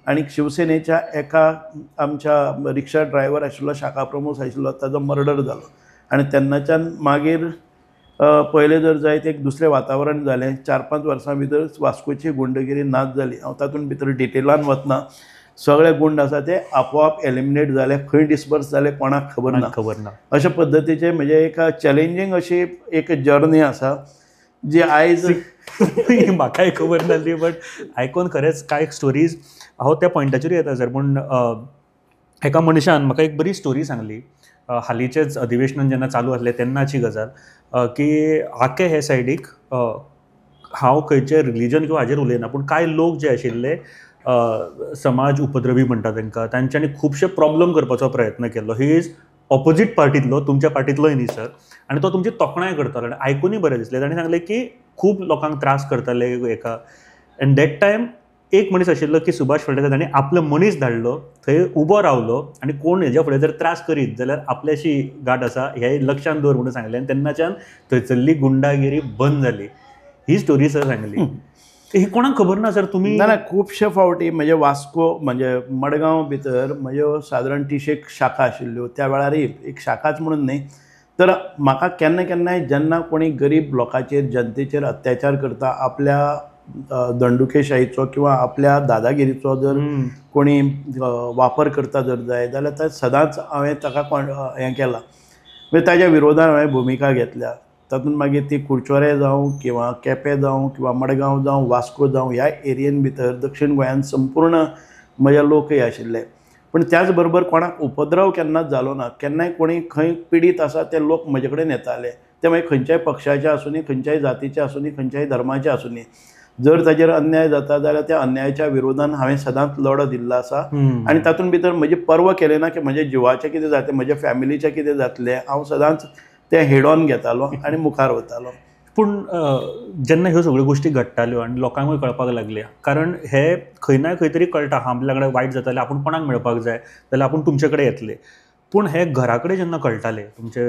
आनी शिवसेनेच्या एका आमच्या रिक्षा ड्रायव्हर आशिल्लो, शाखा प्रमुख आशिल्लो, ताजो मर्डर जालो. आनी तेन्नाच्यान मागीर पयलें जर जायत एक दुसरें वातावरण जालें. 4-5 वर्सां भितर वास्कोची गुंडगिरी नाच जाली. हांव तातूंत भितर डिटेलान वतना, सगळे गुंड आसा ते आपोआप एलिमिनेट जाले, खंय डिस्पर्स जाले कोणाक खबर ना. अशा पद्दतीचे म्हणजे एक चॅलेंजींग अशी एक जर्नी आसा जी आयज म्हाकाय खबर नासली, बट आयकून खरेंच कांय स्टोरीज हांव त्या पॉयंटाचेर येता सर. पूण एका मनशान म्हाका एक बरी स्टोरी सांगली हालींचेच अधिवेशनान जेन्ना चालू आसलें तेन्नाची गजाल, की आखे हे सायडीक हांव खंयचे रिलीजन किंवा हाजेर उलयना, पूण कांय लोक जे आशिल्ले समाज उपद्रवी म्हणटा तांकां, तांच्यांनी खुबशे प्रॉब्लम करपाचो प्रयत्न केल्लो. ही इज ऑपोजीट पार्टींतलो, तुमच्या पार्टींतलोय न्ही सर, आनी तो तुमची तोखणाय करतालो आनी आयकूनय बरें दिसलें. ताणें सांगलें की खूब लोकांक त्रास करताले एका, एंड दॅट टायम एक मनीस आशिल्लो की सुभाष फळदेसाय, ताणें आपलो मनीस धाडलो, थंय उबो रावलो आनी कोण हेज्या फुडें जर त्रास करीत जाल्यार आपल्याशी गाठ आसा हें लक्षांत दवर म्हणून सांगलें. आनी तेन्नाच्यान थंयसरली गुंडागिरी बंद जाली. ही स्टोरी सर सांगली. ही कोणाक खबर ना सर. तुमी ना खुबशे फावटी म्हणजे वास्को म्हणजे मडगांव भितर म्हणजे सादारण 30 शाखा आशिल्ल्यो. त्या वेळारय एक शाखाच म्हणून न्ही, तर म्हाका केन्ना जेन्ना कोणी गरीब लोकांचेर जनतेचेर अत्याचार करता, आपल्या दंडुकेशाहीचो किंवा आपल्या दादागिरीचो जर कोणी वापर करता जर जाय जाल्यार ते सदांच हांवें ताका हें केलां, म्हणजे ताज्या विरोधान हांवें भुमिका घेतल्या. तातूंत मागीर ती कुडचोरे जावं किंवा केपें जावं किंवा मडगांव जावं वास्को जावं ह्या एरियेन भितर दक्षिण गोंयांत संपूर्ण म्हजे लोकय आशिल्ले. पूण त्याच बरोबर कोणाक उपद्रव केन्नाच जालो ना. केन्नाय कोणी खंय पिडीत आसा ते लोक म्हजे कडेन येताले. ते मागीर खंयच्याय पक्षाचे आसूं दी, खंयच्याय जातीचे आसूं दी, खंयच्याय धर्माचे आसूं दी, जर ताजेर अन्याय जाता जाल्यार त्या अन्यायाच्या विरोधान हांवें सदांच लढो दिल्लो आसा. आनी तातूंत भितर म्हजी पर्व केलें ना की म्हजे जिवाचें कितें जातलें, म्हज्या फॅमिलीचें कितें जातलें, हांव सदांच ते हेड ऑन घेतालो आनी मुखार वतालो. पूण जेन्ना ह्यो सगळ्यो गोश्टी घडटाल्यो आनी लोकांकूय कळपाक लागले, कारण हे खंय ना खंय तरी कळटा आपल्या कडेन वायट जातालें, आपूण कोणाक मेळपाक जाय जाल्यार आपूण तुमचे कडेन येतले. पूण हे घरा कडेन जेन्ना कळटाले, तुमचे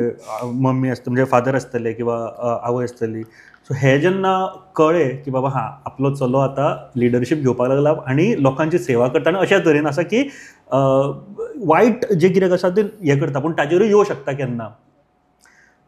मम्मी आसता म्हणजे फादर आसतले किंवा आवय आसतली, सो हे जेन्ना कळ्ळें की बाबा हां आपलो चलो आतां लिडरशीप घेवपाक लागला आनी लोकांची सेवा करता, आनी अशा तरेन आसा की वायट जे कितें आसा तें हें करता, पूण ताजेरूय येवं शकता केन्ना.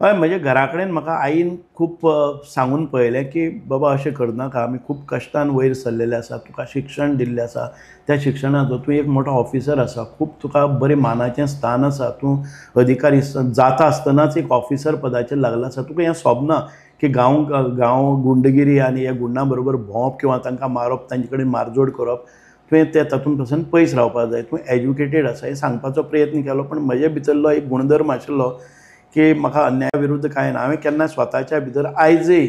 हय, म्हज्या घरा कडेन म्हाका आईन खूब सांगून पळयलें की बाबा अशें करनाका, आमी खूब कश्टान वयर सरलेले आसा, तुका शिक्षण दिल्लें आसा, त्या शिक्षणाचो तूं एक मोठो ऑफिसर आसा, खूब तुका बरें मानाचें स्थान आसा, तूं अधिकारी जाता आसतनाच एक ऑफिसर पदाचेर लागला आसा, तुका हें सोबना की गांव गुंडगिरी आनी ह्या गुंडां बरोबर भोंवप किंवा तांकां मारप, तांचे कडेन मारजोड करप, तुवें ते तातूंत पासून पयस रावपाक जाय, तूं एज्युकेटेड आसा हें सांगपाचो प्रयत्न केलो. पूण म्हजे भितरलो एक गुणधर्म आशिल्लो की म्हाका अन्याया विरुद्ध कांय ना. हांवें केन्ना स्वताच्या भितर आयजय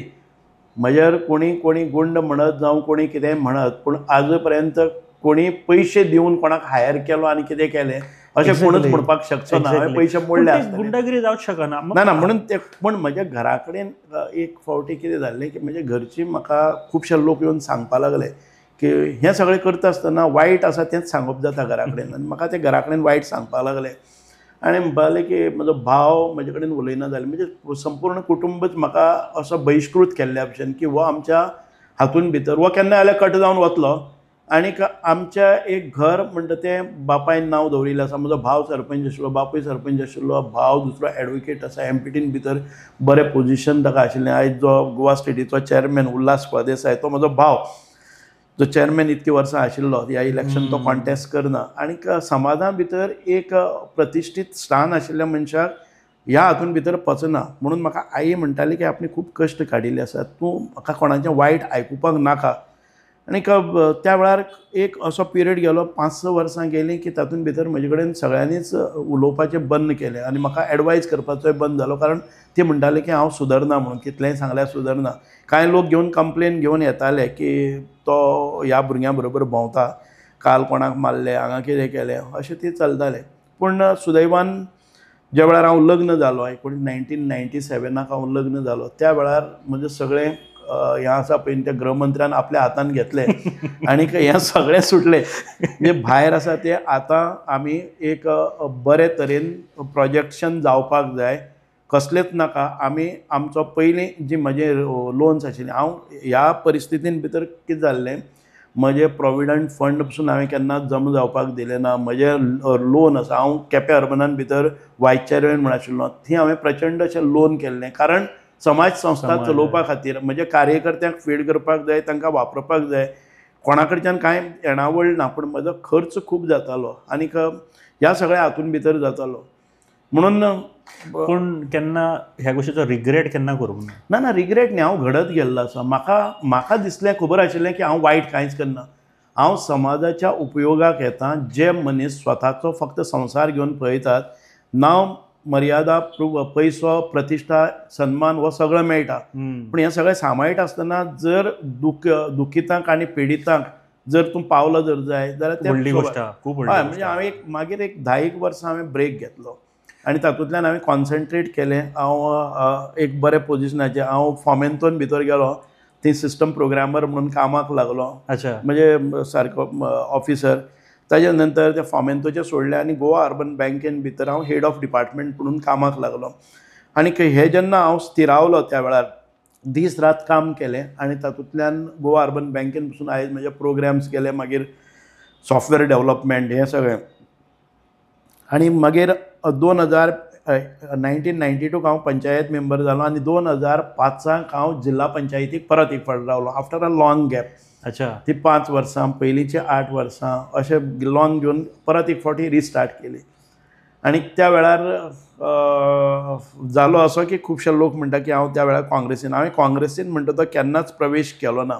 म्हज्यार कोणी गुंड म्हणत जावं कोणी कितेंय म्हणत, पूण आज पर्यंत कोणी पयशे दिवन कोणाक हायर केलो आनी कितें केलें अशें कोणूच म्हणपाक शकचो ना. हांवें पयशे मोडले आसतले, गुंडागिरी जावंक शकना ना म्हणून ते. पूण म्हज्या घरा कडेन एक फावटी कितें जाल्लें की म्हज्या घरचीं म्हाका खुबशे लोक येवन सांगपाक लागले की हें सगळें करता आसतना वायट आसा तेंच सांगप जाता घरा कडेन. आनी म्हाका ते घरा कडेन वायट सांगपाक लागले आनी म्हणपाक की म्हजो भाव म्हजे कडेन उलयना जाले, म्हणजे संपूर्ण कुटुंबच म्हाका असो बहिश्कृत केल्ल्या भशेन की हो आमच्या हातून भितर वो केन्ना जाल्यार कट जावन वतलो. आनीक आमच्या एक घर म्हणटा तें बापायन नांव दवरिल्लें आसा. म्हजो भाव सरपंच आशिल्लो, बापूय सरपंच आशिल्लो, भाव दुसरो एडवोकेट आसा, एमपीटीन भितर बरें पोजिशन ताका आशिल्लें. आयज जो गोवा स्टेटीचो चेअरमॅन उल्हास फळदेसाय तो म्हजो भाव, जो चेअरमॅन इतकी वर्सां आशिल्लो, ह्या इलेक्शन तो कॉन्टेस्ट करना. आनीक समाजा भितर एक प्रतिश्ठीत स्थान आशिल्ल्या मनशाक ह्या हातून भितर पचना. म्हणून म्हाका आई म्हणटाली की आपणे खूब कश्ट काडिल्ले आसात, तूं म्हाका कोणाचें वायट आयकुपाक नाका. आनीक त्या वेळार एक असो पिरियड गेलो 5-6 वर्सां गेलीं की तातूंत भितर म्हजे कडेन सगळ्यांनीच उलोवपाचें बंद केलें आनी म्हाका एडवायज करपाचोय बंद जालो, कारण ती म्हणटाली की हांव सुदरना म्हणून, कितलेंय सांगल्यार सुदरना. कांय लोक घेवन कंप्लेन घेवन येताले की तो ह्या भुरग्यां बरोबर भोंवता, काल कोणाक मारले, हांगा कितें केलें, अशें ती चलतालें. पूण सुदैवान ज्या वेळार हांव लग्न जालो, 1997 हांव लग्न जालो, त्या वेळार म्हजें सगळें हें आसा पळय त्या गृहमंत्र्यान आपल्या हातान घेतलें आनीक हें सगळें सुटलें. म्हणजे भायर आसा तें आतां आमी एक बरे तरेन प्रोजेक्शन जावपाक जाय, कसलेंच नाका. आमी आमचो पयलीं जी म्हजे लोन्स आशिल्ले, हांव ह्या परिस्थितीन भितर कितें जाल्लें, म्हजे प्रॉविडंट फंड पसून हांवें केन्नाच जमा जावपाक दिलें ना. म्हजे लोन आसा, हांव केपें अर्बनान भितर वायस चॅरमॅन म्हण आशिल्लो, थंय हांवें प्रचंड अशें लोन केल्लें, कारण समाज संस्था चलोवपा खातीर, म्हणजे कार्यकर्त्यांक फीड करपाक जाय, तांकां वापरपाक जाय. कोणा कडच्यान कांय येणावळ ना, पूण म्हजो खर्च खूब जातालो आनीक ह्या सगळ्या हातून भितर जातालो. म्हणून पूण केन्ना ह्या गोश्टीचो रिग्रेट केन्ना करूंक ना? ना रिग्रेट न्ही, हांव घडत गेल्लो आसा. म्हाका दिसलें, खबर आशिल्लें की हांव वायट कांयच करना. हांव समाजाच्या उपयोगाक येता. जे मनीस स्वताचो फक्त संवसार घेवन पळयतात, नांव मर्यादा पयसो प्रतिश्ठा सन्मान हो सगळं मेळटा, पूण हें सगळें सांबाळटा आसतना जर दुखितांक आनी पिडितांक जर तूं पावलो जर जाय जाल्यार तें व्हडली गोश्ट, खूब व्हडली हय. गोश्ट. म्हणजे हांवें मागीर एक 10 वर्सां हांवें ब्रेक घेतलो आनी तातूंतल्यान हांवें कॉन्सन्ट्रेट केलें. हांव एक बरे पोजिशनाचेर, हांव फॉमेंतोन भितर गेलो, थंय सिस्टम प्रोग्रामर म्हणून कामाक लागलो. अच्छा. म्हणजे सारको ऑफिसर. ताजे नंतर त्या फॉमेंतोचें सोडलें आनी गोवा अर्बन बँकेन भितर हांव हेड ऑफ डिपार्टमेंट म्हणून कामाक लागलो. आनीक हे जेन्ना हांव स्थिरावलो त्या वेळार दीस रात काम केलें आनी तातूंतल्यान गोवा अर्बन बँकेन पसून आयज म्हजे प्रोग्राम्स केले, मागीर सॉफ्टवॅर डेवलपमेंट हें सगळें. आनी मागीर 1992 हांव पंचायत मेंबर जालो आनी 2005 हांव जिल्ला पंचायतीक परत एक फावट रावलो आफ्टर अ लॉंग गॅप. अच्छा. ती 5 वर्सां, पयलींची 8 वर्सां अशें लॉंग घेवन परत एक फावटी रिस्टार्ट केली. आनी त्या वेळार जालो असो की खुबशे लोक म्हणटा की हांव त्या वेळार काँग्रेसीन म्हणटा तो केन्नाच प्रवेश केलो ना.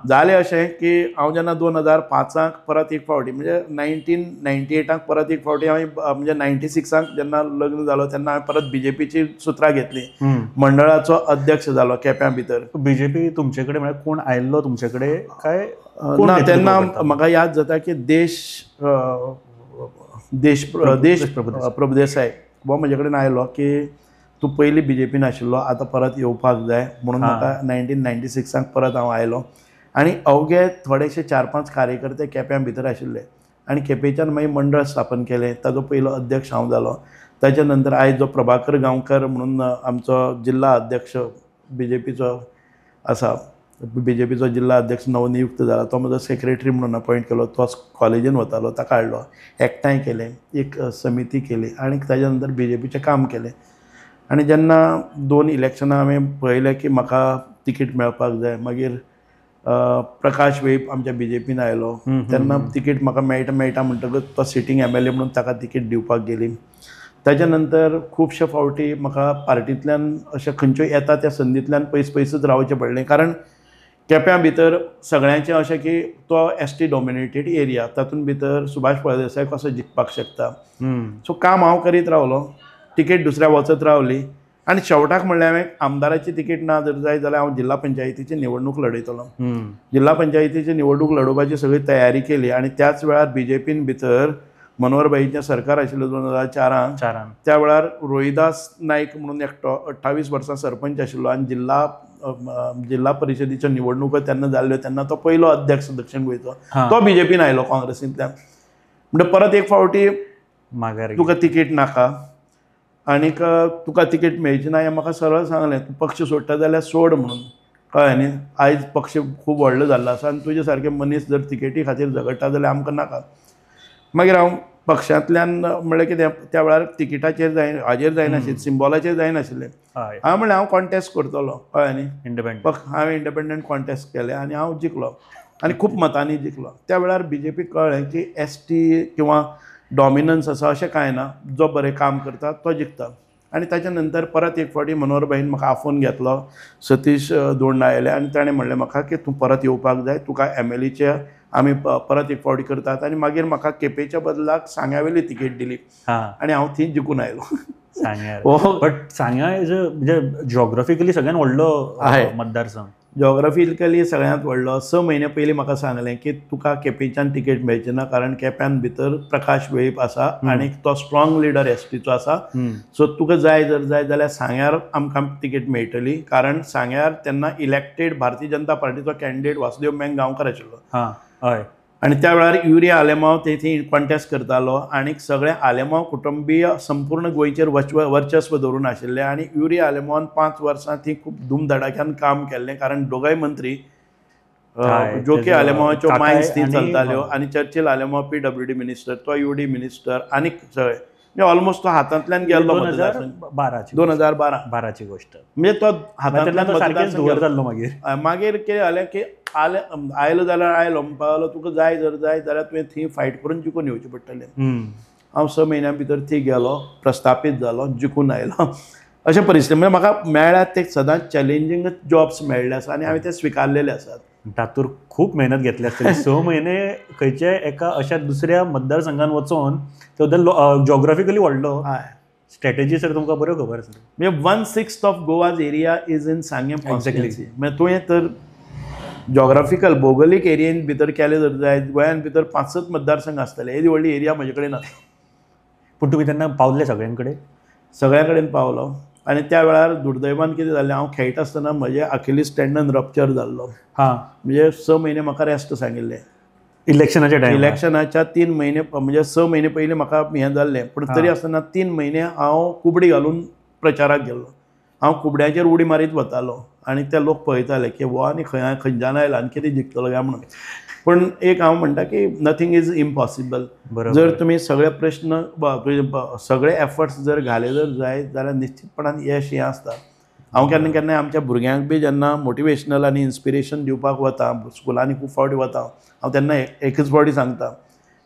जालें अशें की हांव जेन्ना 2005 परत एक फावटी, म्हणजे 1998 परत एक फावटी हांवें, म्हणजे 96 जेन्ना लग्न जालो तेन्ना हांवें परत बीजेपीची सुत्रां घेतली, मंडळाचो अध्यक्ष जालो केप्यां भितर. बीजेपी तुमचे कडेन म्हळ्यार कोण आयिल्लो तुमचे कडेन काय? ना, तेन्ना म्हाका याद जाता की प्रभुदेसाय हो म्हजे कडेन आयलो की तूं पयलीं बीजेपीन आशिल्लो, आतां परत येवपाक जाय म्हणून म्हाका 1996 परत हांव आयलो. आनी अवघे थोडेशे 4-5 कार्यकर्ते केप्यां भितर आशिल्ले आनी केपेंच्यान मागीर मंडळ स्थापन केलें. ताजो पयलो अध्यक्ष हांव जालो. ताच्या नंतर आयज जो प्रभाकर गांवकर म्हणून आमचो जिल्ला अध्यक्ष बीजेपीचो आसा, बीजेपीचो जिल्ला अध्यक्ष नवनियुक्त जाला, तो म्हजो सेक्रेटरी म्हणून अपॉयंट केलो. तो कॉलेजीन वतालो, ताका हाडलो, एकठांय केलें, एक समिती केली आनी ताच्या नंतर बीजेपीचें काम केलें. आनी जेन्ना 2 इलेक्शनां हांवें पळयलें की म्हाका तिकीट मेळपाक जाय, मागीर प्रकाश वेळीप आमच्या बीजेपीन आयलो, तेन्ना तिकीट म्हाका मेळटा म्हणटकच तो सिटींग MLA म्हणून ताका तिकीट दिवपाक गेली. ताच्या नंतर खुबशे फावटी म्हाका पार्टींतल्यान अशें खंयच्योय येता त्या संदींतल्यान पयसच रावचें पडलें, कारण केप्यां भितर सगळ्यांचें अशें की तो ST डॉमिनेटेड एरिया, तातूंत भितर सुभाष फळदेसाय कसो जिखपाक शकता. सो काम हांव करीत रावलो, तिकेट दुसऱ्या वचत रावली आनी शेवटाक म्हणलें हांवें आमदाराची तिकेट ना जर जाय जाल्यार हांव जिल्ला पंचायतीची निवडणूक लडयतलो. जिल्ला पंचायतीची निवडणूक लडोवपाची सगळी तयारी केली आनी त्याच वेळार बीजेपीन भितर मनोहरभाईचें सरकार आशिल्लें 2004. त्या वेळार रोहिदास नायक म्हणून एकटो 28 वर्सां सरपंच आशिल्लो आनी जिल्ला परिशदेच्यो निवडणुको तेन्ना जाल्ल्यो तेन्ना तो पयलो अध्यक्ष दक्षिण गोंयचो, तो बीजेपीन आयलो काँग्रेसींतल्यान. म्हणजे परत एक फावटी तुका तिकेट नाका आनीक तुका तिकेट मेळची ना हें म्हाका सरळ सांगलें, तूं पक्ष सोडटा जाल्यार सोड म्हणून, कळ्ळें न्ही. आयज पक्ष खूब व्हडलो जाल्लो आसा आनी तुजे सारके मनीस जर तिकेटी खातीर झगडटा जाल्यार आमकां नाका. मागीर हांव पक्षांतल्यान म्हणलें की त्या वेळार तिकिटाचेर हाजेर जायनाशिल्लें, सिंबॉलाचेर जायनाशिल्लें. हांवें म्हणलें हांव कॉन्टेस्ट करतलो, कळ्ळें न्ही. हांवें इंडिपेंडंट कॉन्टेस्ट केलें आनी हांव जिखलो आनी खूब मतांनी जिखलो. त्या वेळार बीजेपीक कळ्ळें की ST किंवा डॉमिनन्स आसा अशें कांय ना, जो बरें काम करता तो जिखता. आनी ताच्या नंतर परत एक फावटी मनोहरभाईन म्हाका आफोवन घेतलो, सतीश दोंड आयले आनी ताणें म्हणलें म्हाका की तूं परत येवपाक जाय, तुका MLA आमी परत एक फावटी करतात. आनी मागीर म्हाका केपेंच्या बदलाक सांग्यावेली तिकेट दिली आनी हांव थंय जिखून आयलो. सांग्यार बट सांग्या इज म्हणजे जॉग्राफिकली सगळ्यात व्हडलो मतदारसंघ. जॉग्राफिकली सगळ्यांत व्हडलो. 6 म्हयने पयलीं म्हाका सांगलें की तुका केपेंच्यान तिकेट मेळची ना, कारण केप्यान भितर प्रकाश वेळीप आसा आनी तो स्ट्रॉंग लिडर एसटीचो आसा. सो तुका जाय जाल्यार सांग्यार आमकां तिकेट मेळटली, कारण सांग्यार तेन्ना इलेक्टेड भारतीय जनता पार्टीचो कॅन्डिडेट वासुदेव मेंग गांवकर आशिल्लो. हय. आनी त्या वेळार युरिया आलेमांव थंय कॉन्टेस्ट करतालो आनी सगळे आलेमांव कुटुंबीय संपूर्ण गोंयचेर वर्चस्व दवरून आशिल्ले. आनी युरिया आलेमांवान 5 वर्सां थंय खूब धूमधडाक्यान काम केल्लें, कारण दोगांय मंत्री जोके आलेमांवाच्यो मायन्स थंय चलताल्यो आनी चर्चिल आलेमांव PWD मिनिस्टर, तो UD मिनिस्टर, आनीक सगळे म्हणजे ऑलमोस्ट तो हातांतल्यान गेल्लो. 2012ची गोष्ट. म्हणजे तो हातांतल्यान मागीर मागीर कितें जालें की आयलो जाल्यार आयलो म्हणपाक तुका जाय जाल्यार तुवें थंय फायट करून जिखून येवचें पडटलें. हांव 6 म्हयन्यां भितर थंय गेलो, प्रस्थापीत जालो, जिखून आयलो. अशे परिस्थिती म्हणजे म्हाका मेळ्ळ्यात ते सदांच चॅलेंजींग जॉब्स मेळ्ळे आसा आनी हांवें ते स्विकारलेले आसात. तातूंत खूब मेहनत घेतली आसतली. 6 म्हयने खंयचे एका अशा दुसऱ्या मतदारसंघान वचून ते जॉग्राफिकली व्हडलो स्ट्रॅटेजी सर तुमकां बऱ्यो खबर आसा. म्हणजे 1/6 of Goa's area is in Sanguem constituency. म्हणजे तुवें तर जॉग्राफिकल भौगोलीक एरियेन भितर केलें जर जायत गोंयान भितर 5-7 मतदारसंघ आसतले. येदी व्हडली एरिया म्हजे कडेन आसा. पूण तुमी तेन्ना पावले सगळ्यां कडेन? सगळ्या कडेन पावलो. आनी त्या वेळार दुर्दैवान कितें जालें, हांव खेळटा आसतना म्हजें अखिलीस टेंडन रप्चर जाल्लो. म्हणजे 6 म्हयने म्हाका रेस्ट सांगिल्लें. इलेक्शनाच्या 3 म्हयने म्हणजे 6 म्हयने पयलीं म्हाका हें जाल्लें, पूण तरी आसतना 3 म्हयने हांव कुबडी घालून प्रचाराक गेल्लो. हांव कुबड्याचेर उडी मारीत वतालो आनी ते लोक पळयताले की हो आनी खंयच्यान आयला आनी कितें जिखतलो काय म्हणून. पूण एक हांव म्हणटा की नथींग इज इम्पॉसिबल. जर तुमी सगळे प्रश्न सगळे एफर्ट्स जर घाले जर जायत जाल्यार निश्चितपणान यश हें आसता. हांव केन्ना केन्ना आमच्या भुरग्यांक बी जेन्ना मोटिवेशनल आनी इन्स्पिरेशन दिवपाक वता, स्कुलांनी खूब फावटी वता, हांव तेन्ना एकच फावटी सांगता,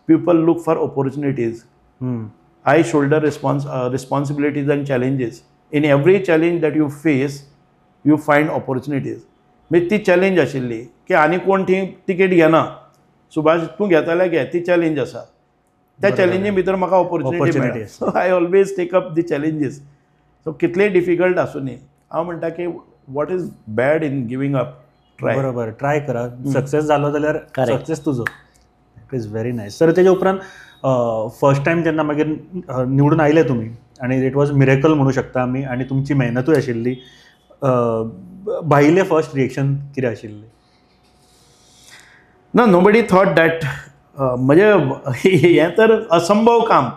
people look for opportunities. I shoulder responsibilities end challenges. In every challenge that you face you find opportunities. म्हणजे ती चॅलेंज आशिल्ली की आनी कोण थंय तिकेट घेना, सुभाष तूं घेता जाल्यार घे, ती चॅलेंज आसा. त्या चॅलेंजी भितर म्हाका ऑपॉर्च्युनिटी मेळ्ळी. So I always take up the challenges. So कितलेय डिफिकल्ट आसूं न्ही, हांव म्हणटा की what is bad in giving up. बरोबर, ट्राय करा. सक्सेस जालो जाल्यार सक्सेस तुजो. It is very nice. Sir तेच्या उपरांत फर्स्ट टायम जेन्ना मागीर निवडून आयले तुमी आनी इट वॉज मिरेकल म्हणू शकता आमी, आनी तुमची मेहनतूय आशिल्ली, भायले फर्स्ट रिएक्शन कितें आशिल्लें? ना, नोबडी थॉट दॅट. म्हणजे हें तर असंभव काम.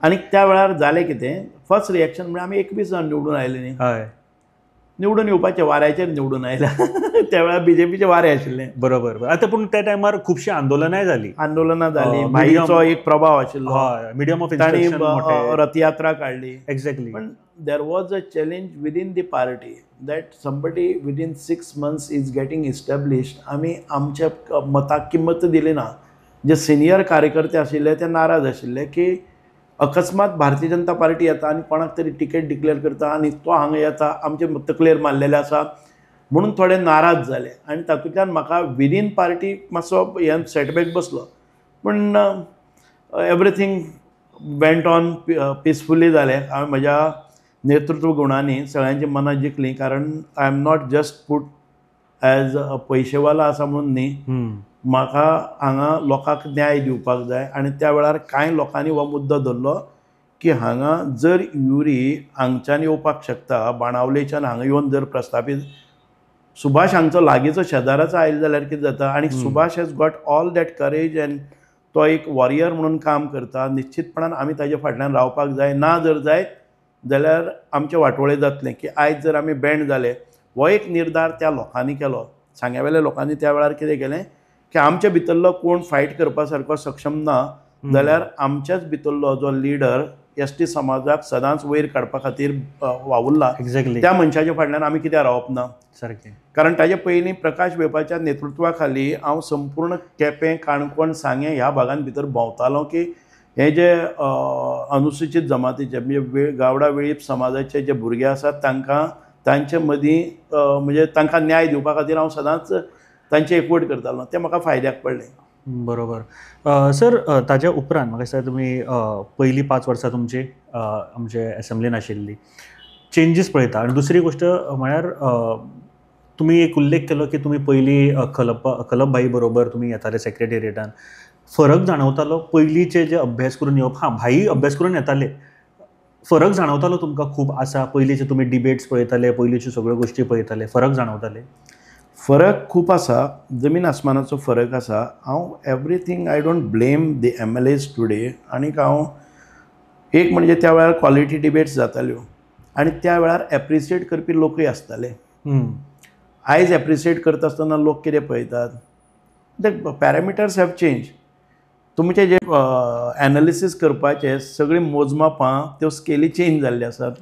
आनी त्या वेळार जालें कितें, फर्स्ट रिएक्शन म्हणजे आमी 21 जाण निवडून आयले न्ही. हय, निवडून येवपाचे वाऱ्याचेर निवडून आयल्या. त्या वेळार BJPचे वारें आशिल्लें. बरोबर. आतां पूण त्या टायमार खुबशीं आंदोलनाय जालीं. आंदोलनां जालीं, भाईचो एक प्रभाव आशिल्लो. मिडियम ऑफ तांणी रथयात्रा काडली. एक्झॅक्टली. पण there was a challenge within the party that somebody within 6 months is getting established. आमी आमच्या मताक किंमत दिली ना. जे सिनियर कार्यकर्ते आशिल्ले ते नाराज आशिल्ले की अकस्मात भारतीय जनता पार्टी येता आनी कोणाक तरी टिकेट डिक्लेअर करता आनी तो हांगा येता, आमचे तकलेर मारलेले आसा म्हणून थोडे नाराज जाले. आनी तातूंतल्यान म्हाका विदीन पार्टी मातसो हें सेटबॅक बसलो. पूण एवरीथींग वेंट ऑन पिसफुली जालें. हांवें म्हज्या नेतृत्व गुणांनी सगळ्यांची मनां जिखलीं, कारण I am not just put as a पयशेवाला आसा म्हणून न्ही, म्हाका हांगा लोकांक न्याय दिवपाक जाय. आनी त्या वेळार कांय लोकांनी हो मुद्दो धरलो की हांगा जर युरी हांगच्यान येवपाक शकता, बाणावलेच्यान हांगा येवन जर प्रस्थापीत, सुभाष हांगचो लागींचो शेजाराचो आयलो जाल्यार कितें जाता. आनी Subhash has got all that courage and तो एक वॉरियर म्हणून काम करता. निश्चितपणान आमी ताजे फाटल्यान रावपाक जाय. ना जर जायत जाल्यार आमचें वाटोळें जातलें की आयज जर आमी बँड जाले. हो एक निर्धार त्या लोकांनी केलो. सांग्यावेल्या लोकांनी त्या वेळार कितें केलें की आमच्या भितरलो कोण फायट करपा सारको सक्षम ना जाल्यार आमच्याच भितरलो जो लिडर ST समाजाक सदांच वयर काडपा खातीर वावुरला, एक्झॅक्टली, त्या मनशाच्या फाटल्यान आमी कित्याक रावप ना. सारकें. कारण ताजे पयलीं प्रकाश वेपाच्या नेतृत्वा खाली हांव संपूर्ण केपें, काणकोण, सांगें ह्या भागां भितर भोंवतालो की हे जे अनुसूचित जमातीचे म्हणजे गावडा वेळीप समाजाचे जे भुरगे आसात तांकां तांचे मदीं म्हणजे तांकां न्याय दिवपा खातीर हांव सदांच तांचे एकवट करतालो. तें म्हाका फायद्याक पडलें. बरोबर. सर, ताज्या उपरांत म्हाका दिसता तुमी पयलीं 5 वर्सां तुमची आमचे एसेंब्लीन आशिल्ली. चेंजीस पळयता. आनी दुसरी गोश्ट म्हळ्यार तुमी एक उल्लेख केलो की तुमी पयलीं कलप भाई बरोबर तुमी येताले सेक्रेटेरिएटान. फरक जाणवतालो पयलींचे जे अभ्यास करून येवप. भाई अभ्यास करून येताले. फरक जाणवतालो तुमकां खूब आसा? पयलींचे तुमी डिबेट्स पळयताले, पयलींच्यो सगळ्यो गोश्टी पळयताले, फरक जाणवताले? फरक खूप आसा, जमीन आसमानाचो फरक आसा. हांव everything I don't blame the MLAs today. आनीक हांव एक म्हणजे त्या वेळार क्वॉलिटी डिबेट्स जाताल्यो आनी त्या वेळार एप्रिशिएट करपी लोकूय आसताले. आयज एप्रिशिएट करता आसतना लोक कितें पळयतात, द पॅरामिटर्स हॅव चेंज. तुमचे जे एनालिसीस करपाचे सगळीं मोजमापां त्यो स्केली चेंज जाल्ले आसात.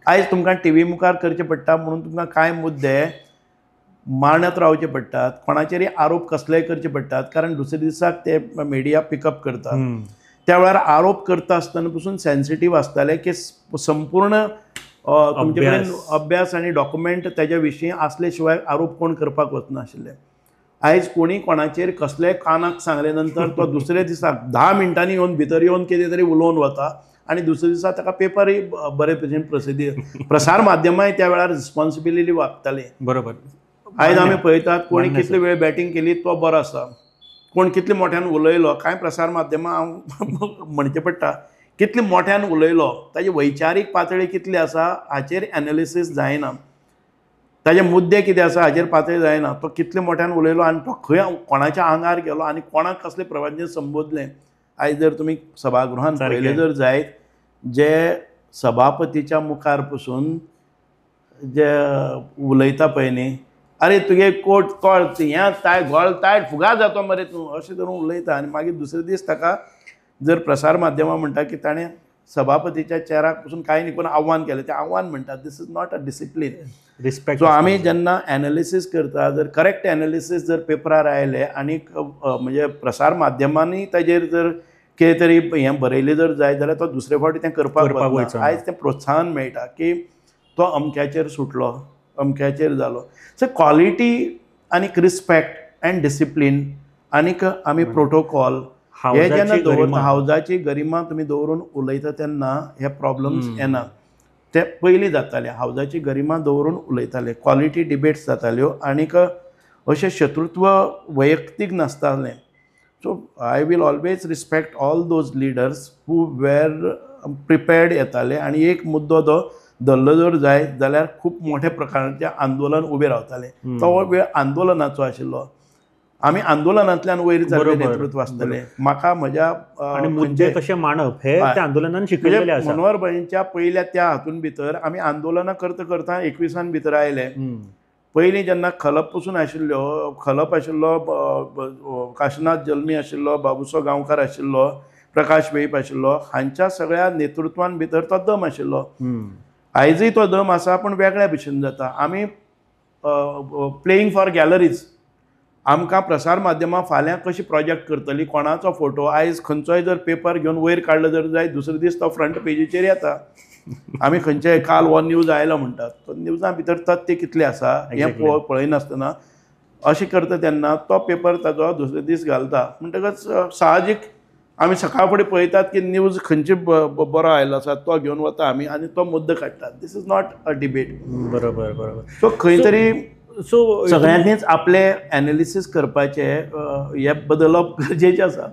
आयज तुमकां टीव्ही मुखार करचे पडटा म्हणून तुमकां कांय मुद्दे मांडत रावचे पडटात, कोणाचेरय आरोप कसलेय करचे पडटात, कारण दुसरे दिसाक ते मिडिया पिकअप करतात. त्या वेळार आरोप करता आसतना पसून सेन्सिटीव आसताले की संपूर्ण तुमचे कडेन अभ्यास आनी डॉक्युमेंट तेज्या विशीं आसले शिवाय आरोप कोण करपाक वचनाशिल्ले. आयज कोणी कोणाचेर कसलेय कानाक सांगले नंतर तो दुसरे दिसाक 10 मिनटांनी येवन भितर येवन कितें तरी उलोवन वता आनी दुसरे दिसा ताका पेपरय बरे भशेन प्रसिद्धी. प्रसार माध्यमांय त्या वेळार रिस्पॉन्सिबिलिटी वागताली. बरोबर. आयज आमी पळयतात कोणी कितले वेळ बॅटिंग केली तो बरो आसा, कोण कितले मोठ्यान उलयलो. कांय प्रसार माध्यमां हांव म्हणचे पडटा कितले मोठ्यान उलयलो, ताजी वैचारीक पातळी कितली आसा हाचेर एनालिसीस जायना. ताजे मुद्दे कितें आसा हाचेर पातळी जायना. तो कितले मोठ्यान उलयलो आनी तो खंय कोणाच्या आंगार गेलो आनी कोणाक कसले प्रवचन संबोधलें. आयज जर तुमी सभागृहांत पळयलें जर जायत, जे सभापतीच्या मुखार पसून जे उलयता पळय न्ही, अरे तुगे कोट तोळ हें तायट गोळ तायट फुगा जातो मरे तूं, अशें करून उलयता. आनी मागीर दुसरे दीस ताका जर प्रसार माध्यमां म्हणटा की ताणें सभापतीच्या चेराक पसून कांय न्ही पूण आव्हान केलें, तें आव्हान म्हणटात. This is not a discipline. Respect. So आमी जेन्ना एनालिसीस करता, जर करेक्ट एनालिसीस जर पेपरार आयले आनीक म्हणजे प्रसार माध्यमांनी ताजेर जर कितें तरी हें बरयलें जर जायत जाल्यार तो दुसरे फावटी तें करपाक वचना. आयज तें प्रोत्साहन मेळटा की तो अमक्याचेर सुटलो, अमक्याचेर जालो. सो क्वॉलिटी आनीक रिस्पेक्ट एंड डिसिप्लीन आनीक आमी प्रोटोकॉल हे जेन्ना दवरता, हावजाची गरिमा तुमी दवरून उलयता तेन्ना हे प्रॉब्लम्स येना. ते पयलीं जाताले, हावजाची गरिमा दवरून उलयताले, क्वॉलिटी डिबेट्स जाताल्यो आनीक अशें शत्रुत्व वैयक्तीक नासतालें. So I will always respect all those leaders who were prepared येताले आनी एक मुद्दो तो धरलो जर जाय जाल्यार खूब मोठ्या प्रकाराचें आंदोलन उबें रावतालें. तो वेळ आंदोलनाचो आशिल्लो. आमी आंदोलनांतल्यान वयर जाल्लें नेतृत्व आसतलें. म्हाका म्हज्या आनी मुद्दे कशे मांडप हे त्या आंदोलनान शिकयलेलें आसा. मनोहर भाईंच्या पयल्या त्या हातून भितर आमी आंदोलनां करता करता 21 भितर आयले. पयलीं जेन्ना खलप पसून आशिल्ल्यो, खलप आशिल्लो, काशिनाथ जल्मी आशिल्लो, बाबूसो गांवकार आशिल्लो, प्रकाश वेळीप आशिल्लो, हांच्या सगळ्या नेतृत्वान भितर तो दम आशिल्लो. आयजूय तो दम आसा पूण वेगळ्या भशेन जाता. आमी प्लेईंग फॉर गॅलरीज. आमकां प्रसार माध्यमां फाल्यां कशी प्रोजेक्ट करतली, कोणाचो फोटो आयज खंयचोय जर पेपर घेवन वयर काडलो जर जाय दुसरे दीस तो फ्रंट पेजीचेर येता. आमी खंयचे काल हो न्यूज आयलो म्हणटात, तो न्यूजा भितर तथ्य कितलें आसा हें पळयनासतना अशें करता तेन्ना तो पेपर ताजो दुसरे दीस घालता. म्हणटकच साहजीक आमी सकाळ फुडें पळयतात की न्यूज खंयचे बरो आयलो आसा तो घेवन वता आमी आनी तो मुद्दो काडटात. This is not a debate. बरोबर बरोबर. सो खंय तरी सगळ्यांनीच आपले एनालिसीस करपाचे हे बदलप गरजेचें आसा.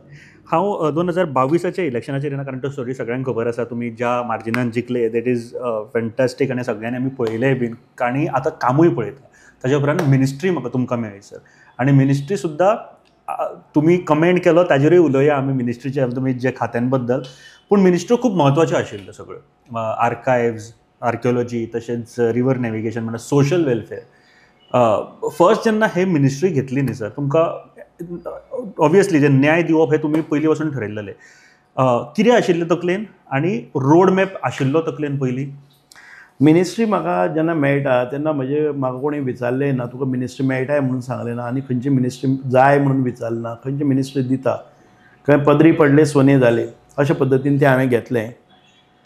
हांव 2022च्या इलेक्शनाचेर येना, कारण तो स्टोरी सगळ्यांक खबर आसा. तुमी ज्या मार्जिनान जिखले दॅट इज फॅन्टास्टीक आनी सगळ्यांनी आमी पळयलेय बीन. आनी आतां कामूय पळयता. ताच्या उपरांत मिनिस्ट्री म्हाका तुमकां मेळ्ळी सर. आनी मिनिस्ट्री सुद्दां तुमी कमेंट केलो ताजेरूय उलोवया आमी मिनिस्ट्रीच्या तुमी जे खात्यां बद्दल. पूण मिनिस्ट्री खूब म्हत्वाच्यो आशिल्ल्यो सगळ्यो. आर्कायव्ज, आर्किओलॉजी, तशेंच रिवर नॅविगेशन म्हणल्यार सोशल वेलफेअर. फर्स्ट जेन्ना हे मिनिस्ट्री घेतली न्ही सर, तुमकां ऑब्वियसली जे न्याय दिवप हे तुमी पयलीं वचून ठरयल्लें. कितें आशिल्लें तकलेन आनी रोड मॅप आशिल्लो तकलेन पयलीं? मिनिस्ट्री म्हाका जेन्ना मेळटा तेन्ना म्हाका कोणी विचारलें ना तुका मिनिस्ट्री मेळटाय म्हणून सांगलें ना आनी खंयची मिनिस्ट्री जाय म्हणून विचारलें ना. खंयची मिनिस्ट्री दिता. खंय पदरी पडले सोने जाले. अशा पद्दतीन ते हांवें घेतलें.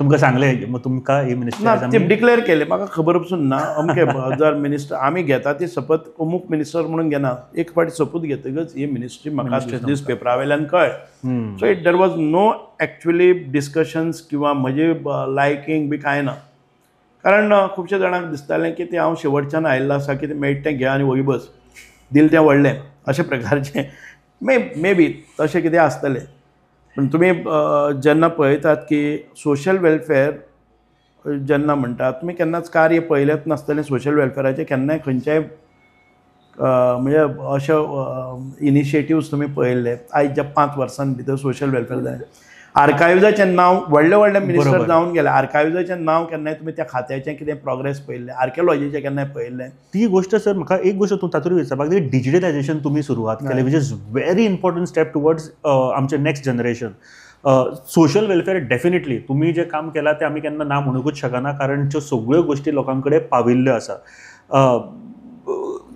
तुमकां सांगलें मग तुमकां ही ना मिनिस्टर ते डिक्लेअर केले, म्हाका खबर पसून ना अमके जर मिनिस्टर आमी घेता ती शपथ अमूक मिनिस्टर म्हणून घेना, एक फावटी शपथ घेतकच ही मिनिस्ट्री म्हाका न्यूज पेपरा वयल्यान कळ्ळें. So it there was no actually discussions किंवा म्हजे लायकींग बी कांय ना. कारण खुबशे जाणांक दिसतालें की ते हांव शेवटच्यान आयिल्लो आसा, कितें मेळटा तें घे आनी वगी बस, दिल तें व्हडलें अशे प्रकारचें मे बी तशें कितें आसतलें. पूण तुमी जेन्ना पळयतात की सोशल वेलफेअर जेन्ना म्हणटात, तुमी केन्नाच कार्य पळयलेंच नासतलें सोशल वेलफेअराचें केन्नाय खंयच्याय म्हणजे अशे इनिशिएटिव्स तुमी पळयल्ले आयच्या 5 वर्सां भितर सोशल वेलफेअर जालें. आर्कायव्जाचें नांव व्हडले मिनिस्टर जावन गेले, आर्कायव्जाचें नांव केन्नाय तुमी त्या खात्याचें कितें प्रोग्रेस पळयल्लें, आर्किओलॉजीचें केन्नाय पळयल्लें? ती गोष्ट सर म्हाका एक गोष्ट तातूंत विचारपाक जाय, डिजिटलायझेशन तुमी सुरवात केलें, which is very important step towards आमचें next generation. Social welfare definitely तुमी जें काम केलां तें आमी केन्ना ना म्हणूंकूच शकना, कारण त्यो सगळ्यो गोश्टी लोकां कडेन पाविल्ल्यो आसा.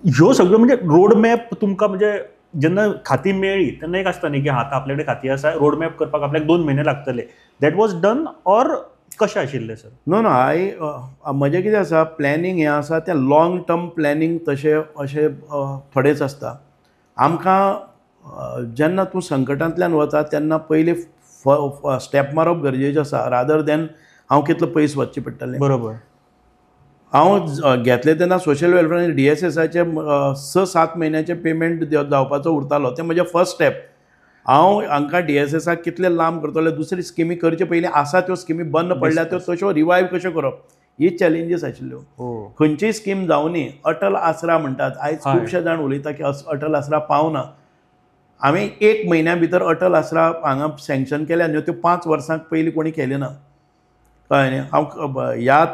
ह्यो सगळ्यो म्हणजे रोड मॅप तुमकां म्हणजे जेन्ना खाती मेळ्ळी तेन्ना एक आसता न्ही की आतां आपल्या कडेन खाती आसा, रोड मॅप करपाक आपल्याक 2 म्हयने लागतले. दॅट वॉज डन ऑर कशें आशिल्लें सर? नो म्हजें कितें आसा, प्लॅनिंग हें आसा तें लॉंग टर्म प्लॅनिंग तशें अशें थोडेच आसता. आमकां जेन्ना तूं संकटांतल्यान वता तेन्ना पयलीं स्टेप मारप गरजेचें आसा, रादर दॅन हांव कितलो पयस वचचें पडटलें. बरोबर. हांव घेतलें तेन्ना सोशल वेलफेअर DSSचे 6-7 म्हयन्याचें पेमेंट जावपाचो उरतालो, तें म्हजें फर्स्ट स्टेप. हांव हांकां DSSाक कितले लांब करतले, दुसरी स्किमी करचे पयलीं आसा त्यो स्किमी बंद पडल्या त्यो तश्यो रिवायव कश्यो करप, ही चॅलेंजीस आशिल्ल्यो. खंयचीय स्कीम जावनी, अटल आसरा म्हणटात, आयज खुबशे जाण उलयता की अटल आसरा पावना. हांवें 1 म्हयन्या भितर अटल आसरा हांगा सँक्शन केल्या न्हू, त्यो 5 वर्सांक पयलीं कोणी केल्यो ना, कळ्ळें न्ही. हांव ह्या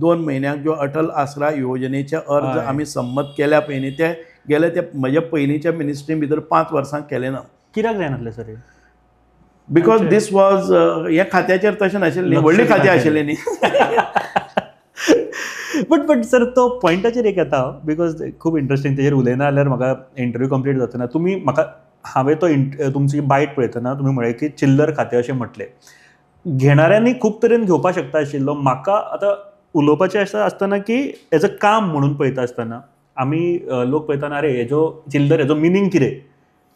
2 म्हयन्याक ज्यो अटल आसरा येवजणेचे अर्ज आमी संमत केल्या पळय न्ही, ते गेले ते म्हज्या पयलींच्या मिनिस्ट्री भितर 5 वर्सांक केले ना. कित्याक जायनासलें सर? बिकॉज दीस वॉज ह्या खात्याचेर तशें नाशिल्लें, व्हडली खातीं आशिल्लीं न्ही. बट सर तो पॉयंटाचेर एक येता, बिकॉज खूब इंट्रस्टींग, तेजेर उलयना जाल्यार म्हाका इंटरव्यू कंप्लीट जातना तुमी म्हाका हांवें तो तुमची बायट पळयतना तुमी म्हळें की चिल्लर खातें अशें म्हटलें. घेणाऱ्यांनी खूब तरेन घेवपाक शकता आशिल्लो. म्हाका आतां उलोवपाचें अशें आसतना की एज अ काम म्हणून पळयता आसतना आमी लोक पळयतना अरे हेजो चिल्लर हेजो मिनींग कितें,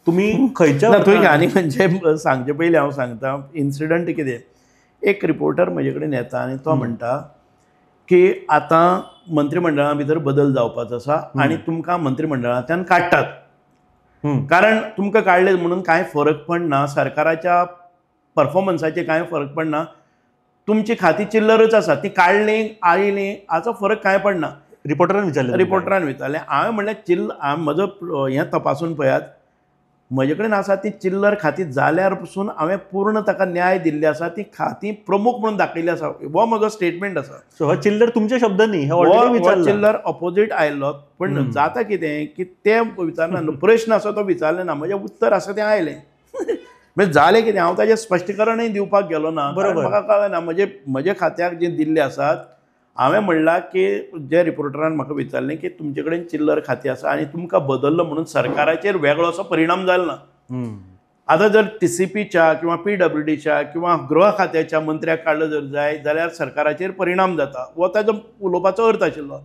तुमी खंयच्या थंय आनी म्हणजे सांगचे पयलीं हांव सांगता इन्सिडंट कितें. एक रिपोर्टर म्हजे कडेन येता आनी तो म्हणटा की आतां मंत्रिमंडळा भितर बदल जावपाचो आसा आनी तुमकां मंत्रिमंडळांतल्यान काडटात, कारण तुमकां काडले म्हणून कांय फरक पडना, सरकाराच्या परफॉर्मन्साचेर कांय फरक पडना, तुमची खाती चिल्लरच आसा, ती काडलीं आयलीं हाचो फरक कांय पडना. रिपोर्टरान विचारलें. हांवें म्हणलें म्हजो हें तपासून पळयात, म्हजे कडेन आसा ती चिल्लर खाती जाल्यार पसून हांवें पूर्ण ताका न्याय दिल्ली आसा, ती खाती प्रमुख म्हणून दाखयल्ली आसा, हो म्हजो स्टेटमेंट आसा. सो हो चिल्लर तुमचे शब्द न्ही, हो चिल्लर ऑपोजीट आयल्लो. पण जाता कितें की ते विचारना, प्रश्न आसा तो विचारले ना, म्हजें उत्तर आसा तें आयलें. म्हणजे जालें कितें, हांव ताचें स्पश्टीकरणय दिवपाक गेलो ना, म्हाका कळ्ळें ना म्हजे खात्याक जे दिल्ले आसात. हांवें म्हणलां की जे रिपोर्टरान म्हाका विचारलें की तुमचे कडेन चिल्लर खाती आसा आनी तुमकां बदल्लो म्हणून सरकाराचेर वेगळो असो परिणाम जालो ना. आतां जर TCPच्या किंवा PWDच्या किंवा गृह खात्याच्या मंत्र्याक काडलो जर जाय जाल्यार सरकाराचेर परिणाम जाता, हो ताजो उलोवपाचो अर्थ आशिल्लो.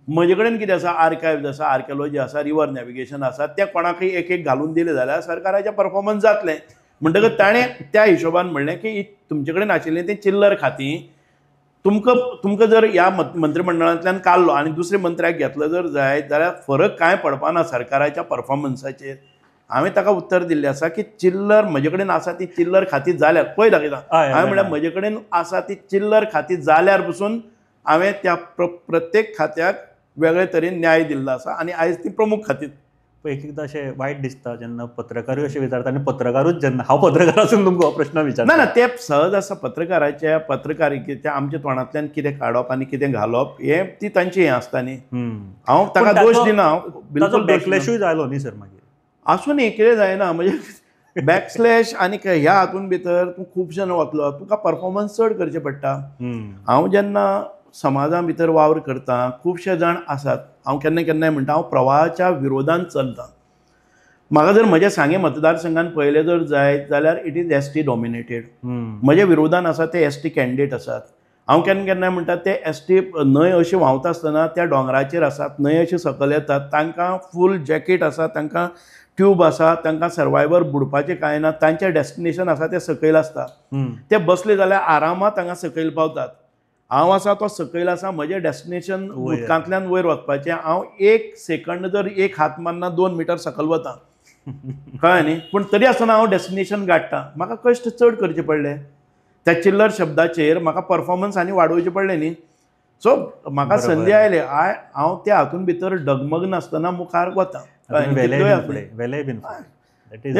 म्हजे कडेन कितें आसा, आर्कायव्ज आसा, आर्किओलॉजी आसा, रिवर नॅविगेशन आसा, त्या कोणाकय एक घालून दिलें जाल्यार सरकाराचें परफॉर्मन्स जातलें. म्हणटकच ताणें त्या हिशोबान म्हणलें की तुमचे कडेन आशिल्लीं तीं चिल्लर खातीं तुमकां जर ह्या मंत्रिमंडळांतल्यान काडलो आनी दुसऱ्या मंत्र्याक घेतलो जर जाय जाल्यार फरक कांय पडपाना सरकाराच्या परफॉर्मन्साचेर. हांवें ताका उत्तर दिल्लें आसा की चिल्लर म्हजे कडेन आसा ती चिल्लर खाती जाल्यार पळय दाखयता. हांवें म्हणल्यार म्हजे कडेन आसा ती चिल्लर खाती जाल्यार पसून हांवें त्या प्रत्येक खात्याक वेगळे तरेन न्याय दिल्लो आसा आनी आयज ती प्रमुख खातीं. एक एकदां अशें वायट दिसता जेन्ना पत्रकारूय अशें विचारता आनी पत्रकारूच जेन्ना हांव पत्रकार आसून तुमकां हो प्रश्न विचारता. ना ते सहज आसा. पत्रकारितेच्या आमच्या तोंडांतल्यान कितें काडप आनी कितें घालप हें ती तांची हें आसता न्ही. हांव ताका दोश दिना, बिलकुल बॅकलॅशूय जालो न्ही सर मागीर. आसूं न्ही, कितें जायना म्हणजे बॅकस्लॅश आनी ह्या हातून भितर तूं खुबशे वतलो, तुका परफॉर्मन्स चड करचें पडटा. हांव जेन्ना समाजा भितर वावर करता, खुबशे जाण आसात, हांव केन्ना केन्नाय म्हणटा हांव प्रवाहाच्या विरोधांत चलतां. म्हाका जर म्हज्या सांगे मतदारसंघात पळयलें जर जायत जाल्यार it is S T dominated. म्हज्या विरोधान आसा ते एस टी कॅन्डिडेट आसात. हांव केन्ना केन्ना म्हणटा ते एस टी न्हंय अशी व्हांवता आसतना त्या दोंगराचेर आसात, न्हंय अशी सकयल येतात, तांकां फूल जॅकेट आसा, तांकां ट्यूब आसा, तांकां सर्वायवर बुडपाचें कांय ना, तांचें डेस्टिनेशन आसा ते सकयल आसता. ते बसले जाल्यार आरामात हांगा सकयल पावतात. हांव आसा तो सकयल आसा, म्हजें डेस्टिनेशन उदकांतल्यान वयर वचपाचें. हांव 1 सेकंड जर एक हात मारना 2 मिटर सकयल वता, कळ्ळें न्ही. पूण तरी आसतना हांव डेस्टिनेशन गाठता. म्हाका कश्ट चड करचे पडले त्या चिल्लर शब्दाचेर, म्हाका परफॉर्मन्स आनी वाडोवचे पडले न्ही. सो म्हाका संदी आयले, हांव त्या हातून भितर डगमग नासतना मुखार वता.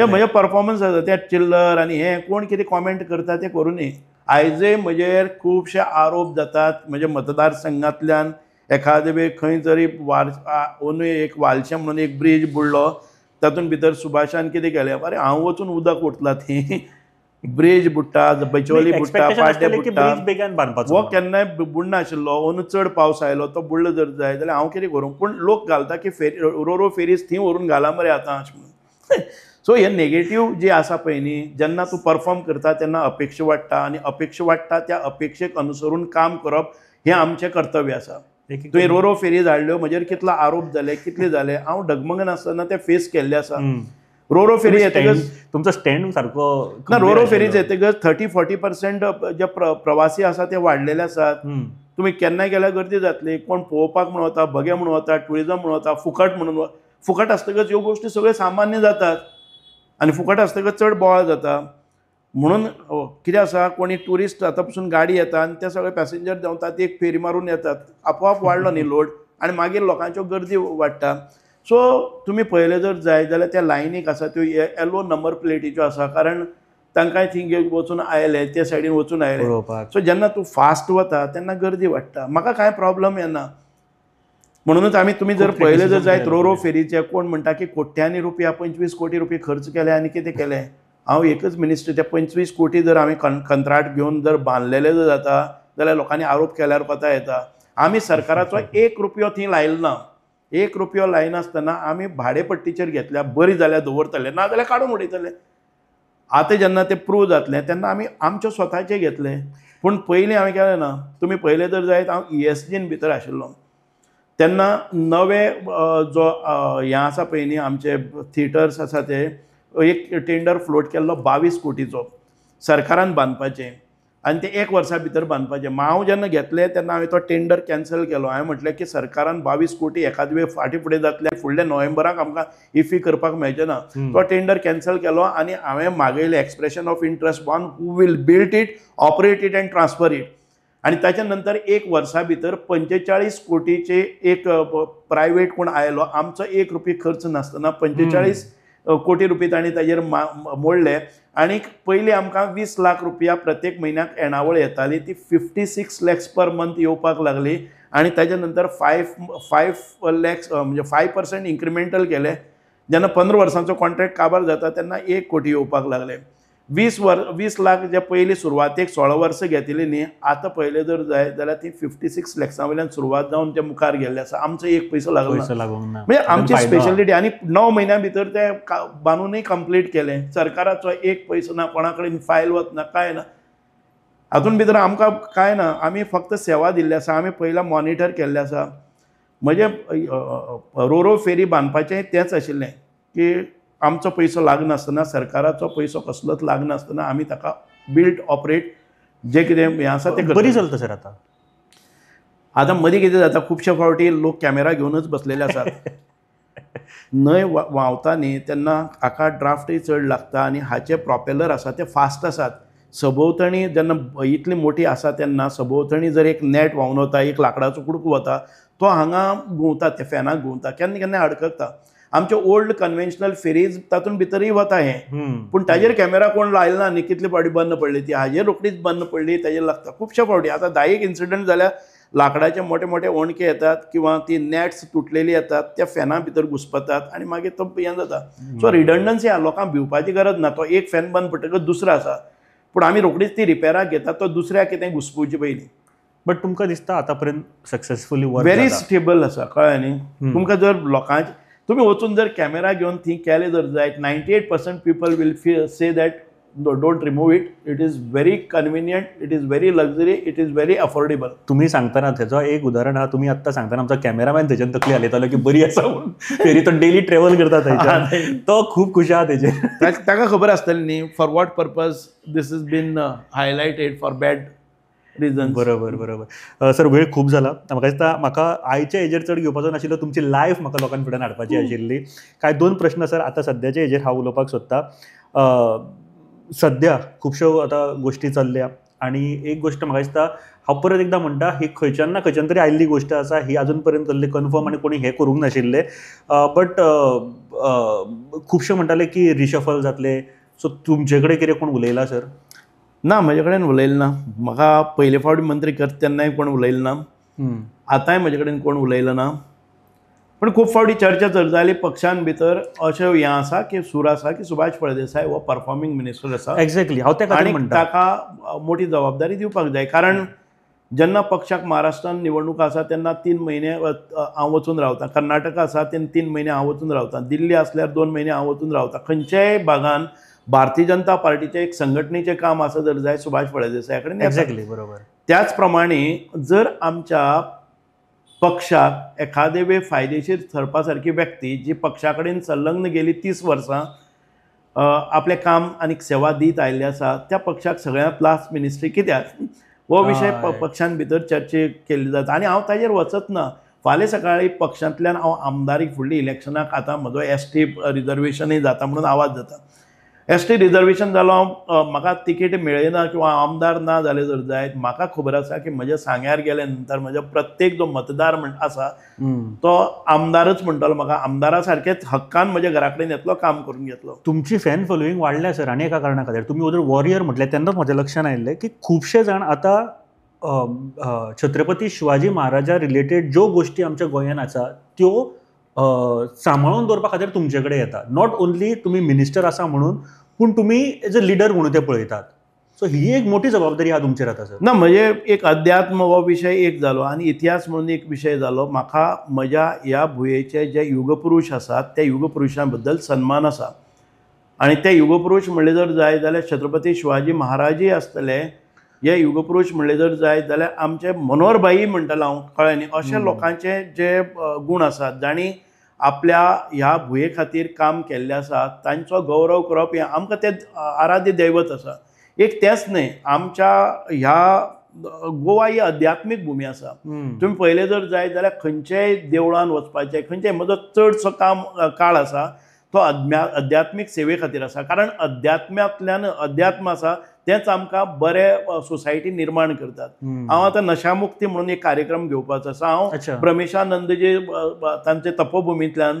म्हजे परफॉर्मन्स आसा त्या चिल्लर आनी हे कोण कितें कॉमेंट करता ते करूं न्ही. आयजय म्हजेर खुबशे आरोप जातात म्हज्या मतदारसंघांतल्यान. एखादे वेळ खंय तरी अंदूय एक वालशें म्हणून एक ब्रीज बुडलो, तातूंत भितर सुभाषान कितें केलें, अरे हांव वचून उदक ओतलां थंय, ब्रीज बुडटा, बेचोली बुडटा, पाड्डे बुडटा, हो केन्नाय बुडनाशिल्लो. अंदू चड पावस आयलो, तो बुडलो जर जाय जाल्यार हांव कितें करूं. पूण लोक घालता की रोरो फेरीज थंय व्हरून घाला मरे आतां अशें म्हणून. सो हे नेगेटीव जे आसा पळय न्ही, जेन्ना तूं परफॉर्म करता तेन्ना अपेक्षा वाडटा, आनी अपेक्षा वाडटा त्या अपेक्षेक अनुसरून काम करप हें आमचें कर्तव्य आसा. तुवें रोरो फेरीज हाडल्यो, म्हजेर कितलो आरोप जाले, कितले जाले, हांव डगमगनासतना ते फेस केल्ले आसा. रोरो फेरी येतकच तुमचो स्टँड सारको ना, रोरो फेरीज येतकच 30-40% जे प्रवासी आसा ते वाडलेले आसात. तुमी केन्नाय गेल्यार गर्दी जातली. कोण पळोवपाक म्हणून वता, भगे म्हणून वता, ट्युरिजम म्हणून वता, फुकट म्हणून. फुकट आसतकच ह्यो गोश्टी सगळ्यो सामान्य जातात आनी फुकट आसतकच चड बोवाळ जाता. म्हणून कितें आसा, कोणी ट्युरिस्ट आतां पसून गाडी येता आनी ते सगळे पॅसेंजर देंवतात, एक फेरी मारून येतात, आपोआप वाडलो न्ही लोड, आनी मागीर लोकांच्यो गर्दी वाडटा. सो तुमी पळयलें जर जाय जाल्यार त्या लायनीक आसा त्यो येलो नंबर प्लेटीच्यो आसा, कारण तांकांय थंय वचून आयले, ते सायडीन वचून आयले. सो जेन्ना तूं फास्ट वता तेन्ना गर्दी वाडटा. म्हाका कांय प्रॉब्लम येना. म्हणूनच तुमी जर पळयलें जर जायत रोरो फेरीचे कोण म्हणटा की कोट्यांनी रुपया 25 कोटी रुपया खर्च केले आनी कितें केलें. हांव एकच मिनिस्टर, ते 25 कोटी जर आमी कंत्राट घेवन जर बांदलेले जर जाता जाल्यार लोकांनी आरोप केल्यार कोता येता. आमी सरकाराचो 1 रुपयो थंय लायलो ना. 1 रुपयो लायनासतना आमी भाडेपट्टीचेर घेतल्या, बरी जाल्यार दवरतले, ना जाल्यार काडून उडयतले. आतां जेन्ना तें प्रूव जातलें तेन्ना आमी आमचे स्वताचे घेतले. पूण पयलीं हांवें केलें ना. तुमी पयलें जर जायत हांव ESGन भितर आशिल्लो तेन्ना नवे जो हें आसा पळय न्ही, आमचे थिएटर्स आसा ते, एक टेंडर फ्लोट केल्लो 22 कोटीचो सरकारान बांदपाचें, आनी ते 1 वर्सा भितर बांदपाचें. हांव जेन्ना घेतलें तेन्ना हांवें तो टेंडर कॅन्सल केलो. हांवें म्हटलें की सरकारान 22 कोटी एखाद वेळ फाटीं फुडें जातले, फुडल्या नोव्हेंबराक आमकां इफी करपाक मेळचें ना. तो टेंडर कॅन्सल केलो आनी हांवें मागयलें expression of interest one who will build it, operate it and transfer it. आनी ताच्या नंतर 1 वर्सा भितर 45 कोटीचे एक प्रायवेट कोण आयलो, आमचो 1 रुपया खर्च नासतना 45 कोटी रुपया तांणी ताजेर मोडले. आनी पयलीं आमकां 20 लाख रुपया प्रत्येक म्हयन्याक येणावळ येताली, ती 56 लॅक्स पर मंथ येवपाक लागली. आनी ताच्या नंतर 5 लॅक्स म्हणजे 5% इन्क्रिमेंटल केले. जेन्ना 15 वर्सांचो कॉन्ट्रॅक्ट काबार जाता तेन्ना 1 कोटी येवपाक लागले. 20 लाख जे पयलीं सुरवातेक 16 वर्सां घेतिली न्ही, आतां पयलें जर जाय जाल्यार ती 56 लॅक्सां वयल्यान सुरवात जावन ते मुखार गेल्ले आसा. आमचो 1 पयसो लागलो ना. म्हणजे आमची स्पेशलिटी. आनी 9 म्हयन्यां भितर ते बांदूनय कंप्लीट केलें. सरकाराचो 1 पयसो ना, कोणा कडेन फायल वचना, कांय ना. हातूंत भितर आमकां कांय ना. आमी फक्त सेवा दिल्ली आसा. आमी पयलां मॉनिटर केल्लें आसा. म्हजें रोरो फेरी बांदपाचें तेंच आशिल्लें की आमचो पयसो लागनासतना, सरकाराचो पयसो कसलोच लागनासतना आमी ताका बिल्ड ऑपरेट जे कितें हें आसा तें बरी चलता सर. आतां मदीं कितें जाता, खुबशे फावटी लोक कॅमेरा घेवनच बसलेले आसात. न्हंय व्हांवता न्ही तेन्ना हाका ड्राफ्टय चड लागता आनी हाचे प्रॉपेलर आसा ते फास्ट आसात. सभोवतणी जेन्ना इतली मोठी आसा तेन्ना सभोवतणी जर एक नेट व्हांवन वता, एक लाकडाचो कुडको वता, तो हांगा घुंवता, ते फॅनाक घुंवता, केन्ना केन्ना अडकता. आमचे ओल्ड कन्वेन्शनल फेरीज तातूंत भितरय वता हें. पूण ताजेर कॅमेरा कोण लायलो ना न्ही, कितले फावटी बंद पडली ती, हाजेर रोखडीच बंद पडली, ताजेर लागता. खुबशे फावटी आतां 10 इन्सिडंट जाल्यार लाकडाचे मोठे मोठे ओणके येतात किंवा ती नॅट्स तुटलेली येतात, त्या फॅना भितर घुस्पतात आनी मागीर तो हें जाता. सो रिडंडन्सी आहा. लोकांक भिवपाची गरज ना. तो एक फॅन बंद पडटकच दुसरो आसा, पूण आमी रोखडीच ती रिपेराक घेतात, तो दुसऱ्याक कितें घुस्पुवचे पयलीं. बट तुमकां दिसता आतां पर्यंत सक्सेसफुली वर्क व्हेरी स्टेबल आसा, कळ्ळें न्ही. तुमकां जर लोकांचे तुम्ही वचून जर कॅमेरा घेऊन थी केले जर जायत 98% people will say that don't remove it is very convenient, it is very luxury, it is very affordable. तुम्ही सांगताना त्याचं एक उदाहरण हा तुम्ही आता सांगताना आमचा कॅमेरामॅन त्याच्यात तकली आले की बरी आसा म्हणून तरी तो डेली ट्रॅव्हल करता तो खूप खुश आहा तेजे. ताका खबर आसतली न्ही for what purpose this is been highlighted for bad reason. बरोबर. सर वेळ खूप झाला. म्हाका दिसता म्हाका आयच्या हेजेर चड घेवपाचो नाशिल्लो, तुमची लायफ म्हाका लोकां फुड्यान हाडपाची आशिल्ली. काय 2 प्रश्न सर आता सद्याच्या हेजेर हांव उलोवपाक सोदतां. सध्या खुबश्यो आता गोष्टी चल्ल्या आणि एक गोष्ट म्हाका दिसता हांव परत एकदां म्हणटा ही खंयच्यान ना खंयच्यान तरी आयिल्ली गोष्ट आसा. ही अजून पर्यंत कसले कन्फर्म आनी कोणी हें करूंक नाशिल्लें. बट खुबशे म्हणटाले की रिशफल जातले. सो तुमचे कडेन कितें कोण उलयला सर? ना, म्हजे कडेन उलयलें ना. म्हाका पयले फावटी मंत्री करता तेन्नाय कोण उलयलें ना. आतांय म्हजे कडेन कोण उलयलो ना. पण खूब फावटी चर्चा जाली पक्षान भितर अशें हें आसा की सूर आसा की सुभाष फळदेसाय हो परफॉर्मिंग मिनिस्टर आसा. एक्झॅक्टली हांव तें आनी म्हणटा ताका मोठी जबाबदारी दिवपाक जाय. कारण जेन्ना पक्षाक महाराष्ट्रान निवडणूक आसा तेन्ना 3 म्हयने हांव वचून रावतां. कर्नाटका आसा तेन्ना 3 म्हयने हांव वचून रावतां. दिल्ली आसल्यार 2 म्हयने हांव वचून रावतां. खंयच्याय भागान भारतीय जनता पार्टीचें एक संघटनेचें काम आसा जर जाय सुभाष फळदेसाया कडेन. एक्झॅक्टली बरोबर. त्याच प्रमाणे जर आमच्या पक्षाक एखादे वेळ फायदेशीर ठरपा सारकी व्यक्ती जी पक्षा कडेन संलग्न गेली 30 वर्सां आपलें काम आनी सेवा दीत आयिल्ली आसा त्या पक्षाक सगळ्यांत लास्ट मिनिस्ट्री कित्याक हो विशय पक्षान भितर चर्चे केल्ली जाता. आनी हांव ताजेर वचत ना. फाल्यां सकाळीं पक्षांतल्यान हांव आमदारीक फुडल्या इलेक्शनाक आतां म्हजो ST रिजर्वेशनय जाता म्हणून आवाज जाता. ST रिजर्वेशन जालो म्हाका तिकेट मेळयना किंवा आमदार ना जाले जर जायत म्हाका खबर आसा की म्हज्या सांग्यार गेले नंतर म्हजो प्रत्येक जो मतदार आसा तो आमदारच म्हणटलो. म्हाका आमदारा सारकेच हक्कान म्हज्या घरा कडेन येतलो, काम करून घेतलो. तुमची फॅन फॉलोईंग वाडल्या सर आनी एका कारणा खातीर. तुमी जर वॉरियर म्हटलें तेन्नाच म्हज्या लक्षान आयिल्लें की खुबशे जाण आतां छत्रपती शिवाजी महाराजा रिलेटेड ज्यो गोश्टी आमच्या गोंयांत आसा त्यो सांबाळून दवरपा खातीर तुमचे कडेन येता. नॉट ओन्ली तुमी मिनिस्टर आसा म्हणून पूण तुमी एज अ लिडर म्हणून ते पळयतात. सो ही एक मोठी जबाबदारी आहा तुमचेर आतां सर. ना, म्हणजे एक अध्यात्म हो विशय एक जालो आनी इतिहास म्हणून एक विशय जालो. म्हाका म्हज्या ह्या भुंयेचे जे युगपुरुश आसात त्या युगपुरुशां बद्दल सन्मान आसा. आनी ते युगपुरुश म्हणले जर जाय जाल्यार छत्रपती शिवाजी महाराजय आसतले. हे युगपुरुश म्हणले जर जाय जाल्यार आमचे मनोहरभाई म्हणटलो हांव, कळ्ळें न्ही. अशे लोकांचे जे गुण आसात जाणी आपल्या ह्या भुंये खातीर काम केल्लें आसा तांचो गौरव करप हें आमकां तें आराध्य दैवत आसा. एक तेंच न्हय, आमच्या ह्या गोवा ही अध्यात्मीक भुमी आसा. तुमी पयलें जर जाय जाल्यार खंयचेय देवळान वचपाचें, खंयचेय म्हजो चडसो काळ आसा तो अध्यात्मीक सेवे खातीर आसा. कारण अध्यात्म्यांतल्यान अध्यात्म आसा तेंच आमकां बरे सोसायटी निर्माण करतात. हांव आतां नशामुक्ती म्हणून एक कार्यक्रम घेवपाचो आसा. हांव ब्रह्मेशानंदजी तांचे तपोभुमींतल्यान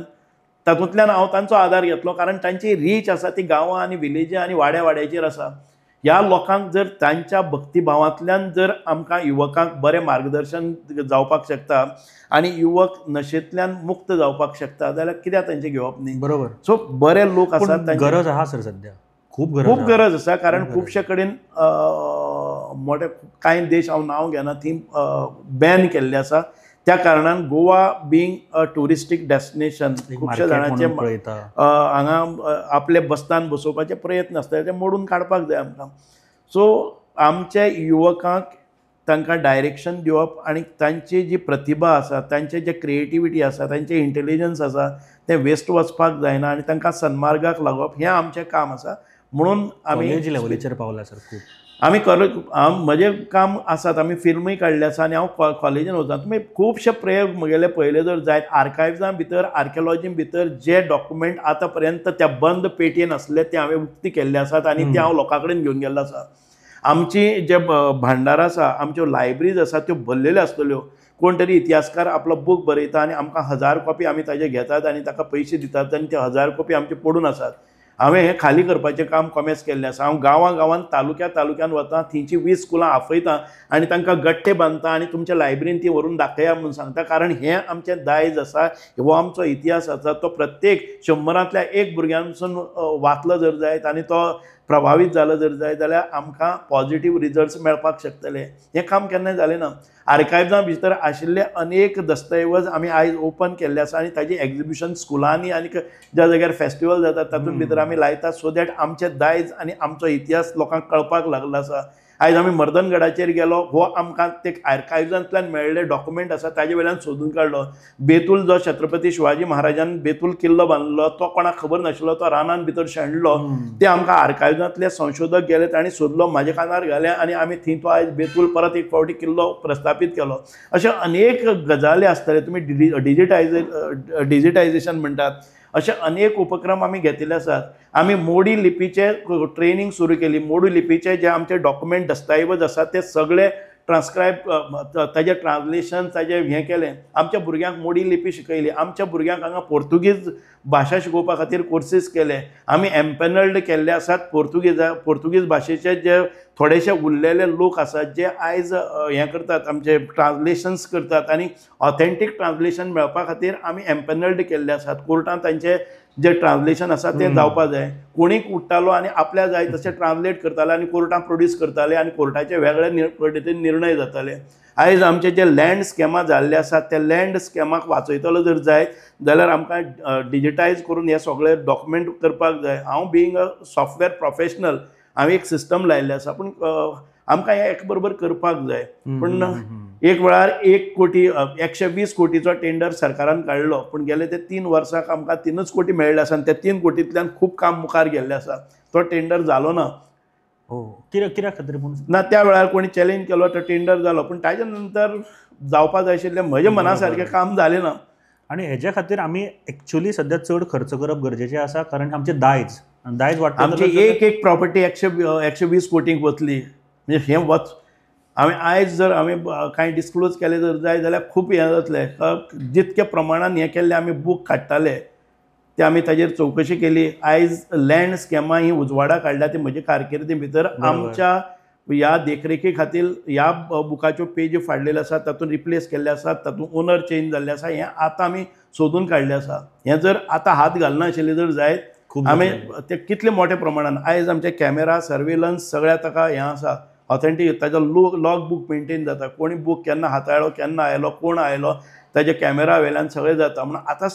तातूंतल्यान हांव तांचो आदार घेतलो. कारण तांची रीच आसा ती गांवां आनी विलेजी आनी वाड्याचेर आसा. ह्या लोकांक जर तांच्या भक्तिभावांतल्यान जर आमकां युवकांक बरें मार्गदर्शन जावपाक शकता आनी युवक नशेंतल्यान मुक्त जावपाक शकता जाल्यार कित्याक तांचें घेवप न्ही. बरोबर. सो बरे लोक आसात. गरज आहा सर सद्या, खूब गरज आसा. कारण खुबशे कडेन मोठे कांय देश हांव नांव घेना थंय बॅन केल्ले आसा. त्या कारणान गोवा बिंग अ टुरिस्टीक डेस्टिनेशन खुबशे जाणांचे हांगा आपले बसतान बसोवपाचे प्रयत्न आसता ते मोडून काडपाक जाय आमकां. सो आमच्या युवकांक तांकां डायरेक्शन दिवप आनी तांची जी प्रतिभा आसा, तांचे जे क्रिएटिविटी आसा, तांचे इंटेलिजन्स आसा तें वेस्ट वचपाक जायना आनी तांकां सन्मार्गाक लागप हें आमचें काम आसा. म्हणून आमी लेवलीचेर पावला सर. खूब आमी म्हजें काम आसात. आमी फिल्मूय काडले आसा आनी हांव कॉलेजीन वता. तुमी खुबशे प्रयोग म्हगेले पयले जर जायत आर्कायव्जां भितर, आर्किओलॉजी भितर जे डॉक्युमेंट आतां पर्यंत त्या बंद पेटयेन आसले ते हांवें उक्ती केल्ले आसात आनी ते हांव लोकां कडेन घेवन गेल्लो आसा. आमची जे भांडार आसा, आमच्यो लायब्ररीज आसा त्यो भरलेल्यो आसतल्यो. कोण तरी इतिहासकार आपलो बूक बरयता आनी आमकां 1000 कॉपी आमी ताजे घेतात आनी ताका पयशे दितात आनी ते 1000 कॉपी आमचे पडून आसात. हांवें हें खाली करपाचें काम कॉमेर्स केल्लें आसा. हांव गांवांगांवांत तालुक्यान वता, थंयची 20 स्कुलां आफयता आनी तांकां गट्टे बांदता आनी तुमच्या लायब्ररीन ती व्हरून दाखया म्हणून सांगता. कारण हें आमचें दायज आसा, हो आमचो इतिहास आसा. तो प्रत्येक 100रांतल्या 1 भुरग्यांसून वाचलो जर जायत आनी तो प्रभावीत जालो जर जाय जाल्यार आमकां पॉझिटीव रिजल्ट्स मेळपाक शकतले. हें काम केन्नाय जालें ना. आर्कायव्जा भितर आशिल्ले अनेक दस्तऐवज आमी आयज ओपन केल्ले आसा आनी ताजी एग्जिबिशन स्कुलांनी आनी ज्या जाग्यार फेस्टिवल जाता तातूंत भितर आमी लायतात सो दॅट आमचें दायज आनी आमचो इतिहास लोकांक कळपाक लागलो आसा. आयज आमी मर्दनगडाचेर गेलो, हो आमकां ते आर्कायव्जांतल्यान मेळिल्ले डॉक्युमेंट आसा ताजे वयल्यान सोदून काडलो. बेतूल जो छत्रपती शिवाजी महाराजान बेतूल किल्लो बांदलो तो कोणाक खबर नाशिल्लो, तो रानान भितर शेणलो. ते आमकां आर्कायव्जांतले संशोधक गेले, तांणी सोदलो, म्हाजे कानार घाले आनी आमी थंय तो आयज बेतूल परत एक फावटी किल्लो प्रस्थापीत केलो. अशे अनेक गजाली आसतले. तुमी डिजिटायझेशन म्हणटात, अशे अनेक उपक्रम आमी घेतिल्ले आसात. आमी मोडी लिपीचे ट्रेनिंग सुरू केली. मोडी लिपीचे जे आमचे डॉक्युमेंट दस्तऐवज आसात ते सगळे ट्रान्सक्रायब, ताजे ट्रान्सलेशन, ताजे हें केलें. आमच्या भुरग्यांक मोडी लिपी शिकयली. आमच्या भुरग्यांक हांगा पोर्तुगीज भाशा शिकोवपा खातीर कोर्सीस केले. आमी एम्पॅनल्ड केल्ले आसात पोर्तुगीज भाशेचे जे थोडेशे उरलेले लोक आसात जे आयज हें करतात, आमचे ट्रान्सलेशन्स करतात आनी ऑथेंटीक ट्रान्सलेशन मेळपा खातीर आमी एम्पॅनल्ड केल्ले आसात. कोर्टान तांचे जे ट्रान्सलेशन आसा तें जावपा जाय. कोणीक उठटालो आनी आपल्या जाय तशें ट्रान्सलेट करताले आनी कोर्टान प्रोड्यूस करताले आनी कोर्टाचे वेगळे पद्दतीन निर्णय जाताले. आयज आमचे जे लँड स्कॅमां जाल्ले आसात त्या लँड स्कॅमाक वाचयतलो जर जायत जाल्यार आमकां डिजिटायज करून हे सगळे डॉक्युमेंट करपाक जाय. हांव बिंग अ सॉफ्टवॅर प्रोफेशनल हांवें एक सिस्टम लायिल्लें आसा, पूण आमकां हें एक बरोबर करपाक जाय. पूण एक वेळार 1 कोटी 120 कोटीचो टेंडर सरकारान काडलो, पूण गेले ते 3 वर्साक आमकां 3च कोटी मेळ्ळे आसा आनी त्या 3 कोटींतल्यान खूब काम मुखार गेल्लें आसा. तो टेंडर जालो ना. कित्याक खातीर ना त्या वेळार कोणी चॅलेंज केलो, तो टेंडर जालो, पूण ताजे नंतर जावपा जाय आशिल्लें म्हज्या मना सारकें काम जालें ना. आनी हेज्या खातीर आमी एक्चुअली सद्या चड खर्च करप गरजेचें आसा, कारण आमचें दायज वाडटा. आमची एक प्रॉपर्टी 120 कोटींक वतली. म्हणजे हें वच हांवें आयज जर हांवें कांय डिस्क्लोज केलें जर जाय जाल्यार खूब हें जातलें. जितके प्रमाणान हें केल्लें आमी बूक काडटाले ते आमी ताजेर चवकशी केली. आयज लँड स्कॅमां ही उजवाडा काडल्या ती म्हजे कारकिर्दी भितर आमच्या ह्या देखरेखी खातीर ह्या बुकाच्यो पेजी फाडलेल्यो आसात, तातूंत रिप्लेस केल्ले आसात, तातूंत ओनर चेंज जाल्ले आसा. हें आतां आमी सोदून काडलें आसा. हें जर आतां हात घालनाशिल्ले जर जायत आमी ते कितले मोठ्या प्रमाणान आयज आमचे कॅमेरा सर्वेलन्स सगळ्या ताका हें आसा. ऑथेंटीक ताजो लॉग बूक मेंटेन जाता. कोणी बूक केन्ना हाताळ्ळो, केन्ना आयलो, कोण आयलो, ताजे कॅमेरा वयल्यान सगळें जाता. म्हणून आतां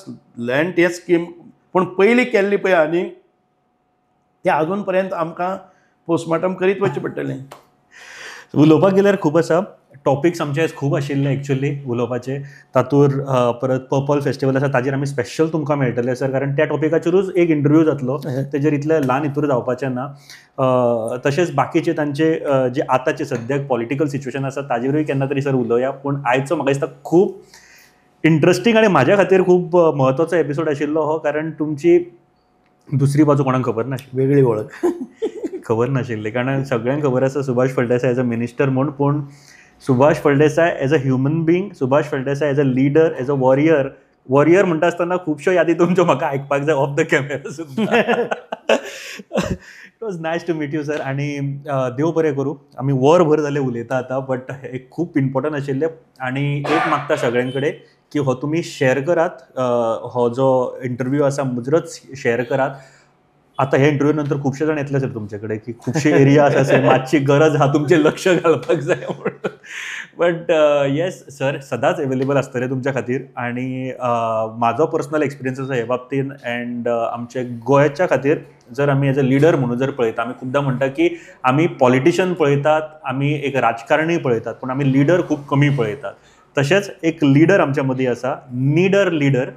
लँड हे स्कीम पूण पयलीं केल्ली पळय आनी ते अजून पर्यंत आमकां पोस्टमॉर्टम करीत वचचें पडटलें. उलोवपाक गेल्यार खूब आसा. टॉपिक्स आमचे खूब आशिल्ले एक्चुअली उलोवपाचे. तातूंत परत पर्पल फेस्टिवल आसा ताजेर आमी स्पेशल तुमकां मेळटले सर, कारण त्या टॉपिकाचेरूच एक इंटरव्यू जातलो. तेजेर इतलें ल्हान हितूर जावपाचें ना. तशेंच बाकीचे तांचे जे आतांचे सद्याक पॉलिटिकल सिच्युएशन आसा ताजेरूय केन्ना तरी सर उलोवया. पूण आयचो म्हाका दिसता खूब इंट्रस्टींग आनी म्हाज्या खातीर खूब म्हत्वाचो एपिसोड आशिल्लो हो, कारण तुमची दुसरी बाजू कोणाक खबर नाशिल्ली, वेगळी वळख खबर नाशिल्ली. कारण सगळ्यांक खबर आसा Subhash Phaldesai as a minister म्हूण, पूण Subhash Phaldesai as a human being, Subhash Phaldesai as a leader, as a warrior म्हणटा आसतना खुबश्यो यादी तुमच्यो म्हाका आयकपाक जाय ऑफ द कॅमेरा सुद्दां. It was nice to meet you sir. आनी देव बरें करूं. आमी वरभर जालें उलयता आतां, बट एक खूब इम्पॉर्टंट आशिल्लें. आनी एक मागता सगळ्यां कडेन की हो तुमी शेअर करात, हो जो इंटरव्यू आसा मुजरत शेअर करात. आतां हे इंटरव्यू नंतर खुबशे जाण येतले सर तुमचे कडेन की खुबशे एरिया आसा मातशी गरज आहा तुमचें लक्ष घालपाक जाय म्हणून. बट येस सर, सदांच अवेलेबल आसतले तुमच्या खातीर. आनी म्हाजो पर्सनल एक्सपिरियन्स आसा हे बाबतीन. अँड आमचे गोंयच्या खातीर जर आमी एज अ लिडर म्हणून जर पळयता, आमी खुबदां म्हणटा की आमी पॉलिटिशियन पळयतात, आमी एक राजकारणी पळयतात, पूण आमी लिडर खूब कमी पळयतात. तशेंच एक लिडर आमच्या मदीं आसा, नीडर लिडर,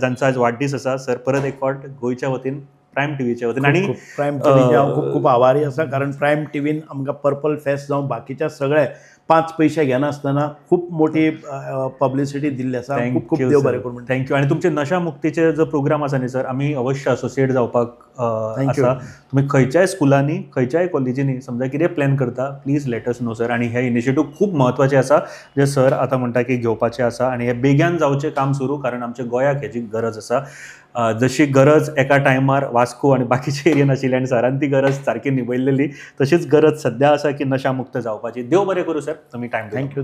जांचो आज वाडदीस आसा. सर परत एक फावट गोंयच्या वतीन, प्रायम टीव्हीच्या वतीन आनी प्रायम टीव्हीचे हांव खूब खूब आभारी आसा, कारण प्रायम टीव्हीन आमकां पर्पल फेस्ट जावं बाकीच्या सगळे 5 पयशे घेनासतना खूब मोठी पब्लिसिटी दिल्ली आसा. खूब खूब देव बरें करूं. थँक्यू. आनी तुमचे नशा मुक्तीचे जो प्रोग्राम आसा न्ही सर, आमी अवश्य असोसिएट जावपाक आसा. तुमी खंयच्याय स्कुलांनी, खंयच्याय कॉलेजींनी समजा कितें प्लॅन करता, please let us know sir. आनी हे इनिशिएटीव खूब म्हत्वाचें आसा जे सर आतां म्हणटा की घेवपाचें आसा. आनी हे बेग्यान जावचें काम सुरू, कारण आमच्या गोंयाक हेची गरज आसा. जशी गरज एका टायमार वास्को आनी बाकीच्या एरियेन आशिल्ली आनी सरान ती गरज सारकी निभयलेली, तशीच गरज सद्या आसा की नशा मुक्त जावपाची. देव बरें करूं सर, तुमी टायम. थँक्यू.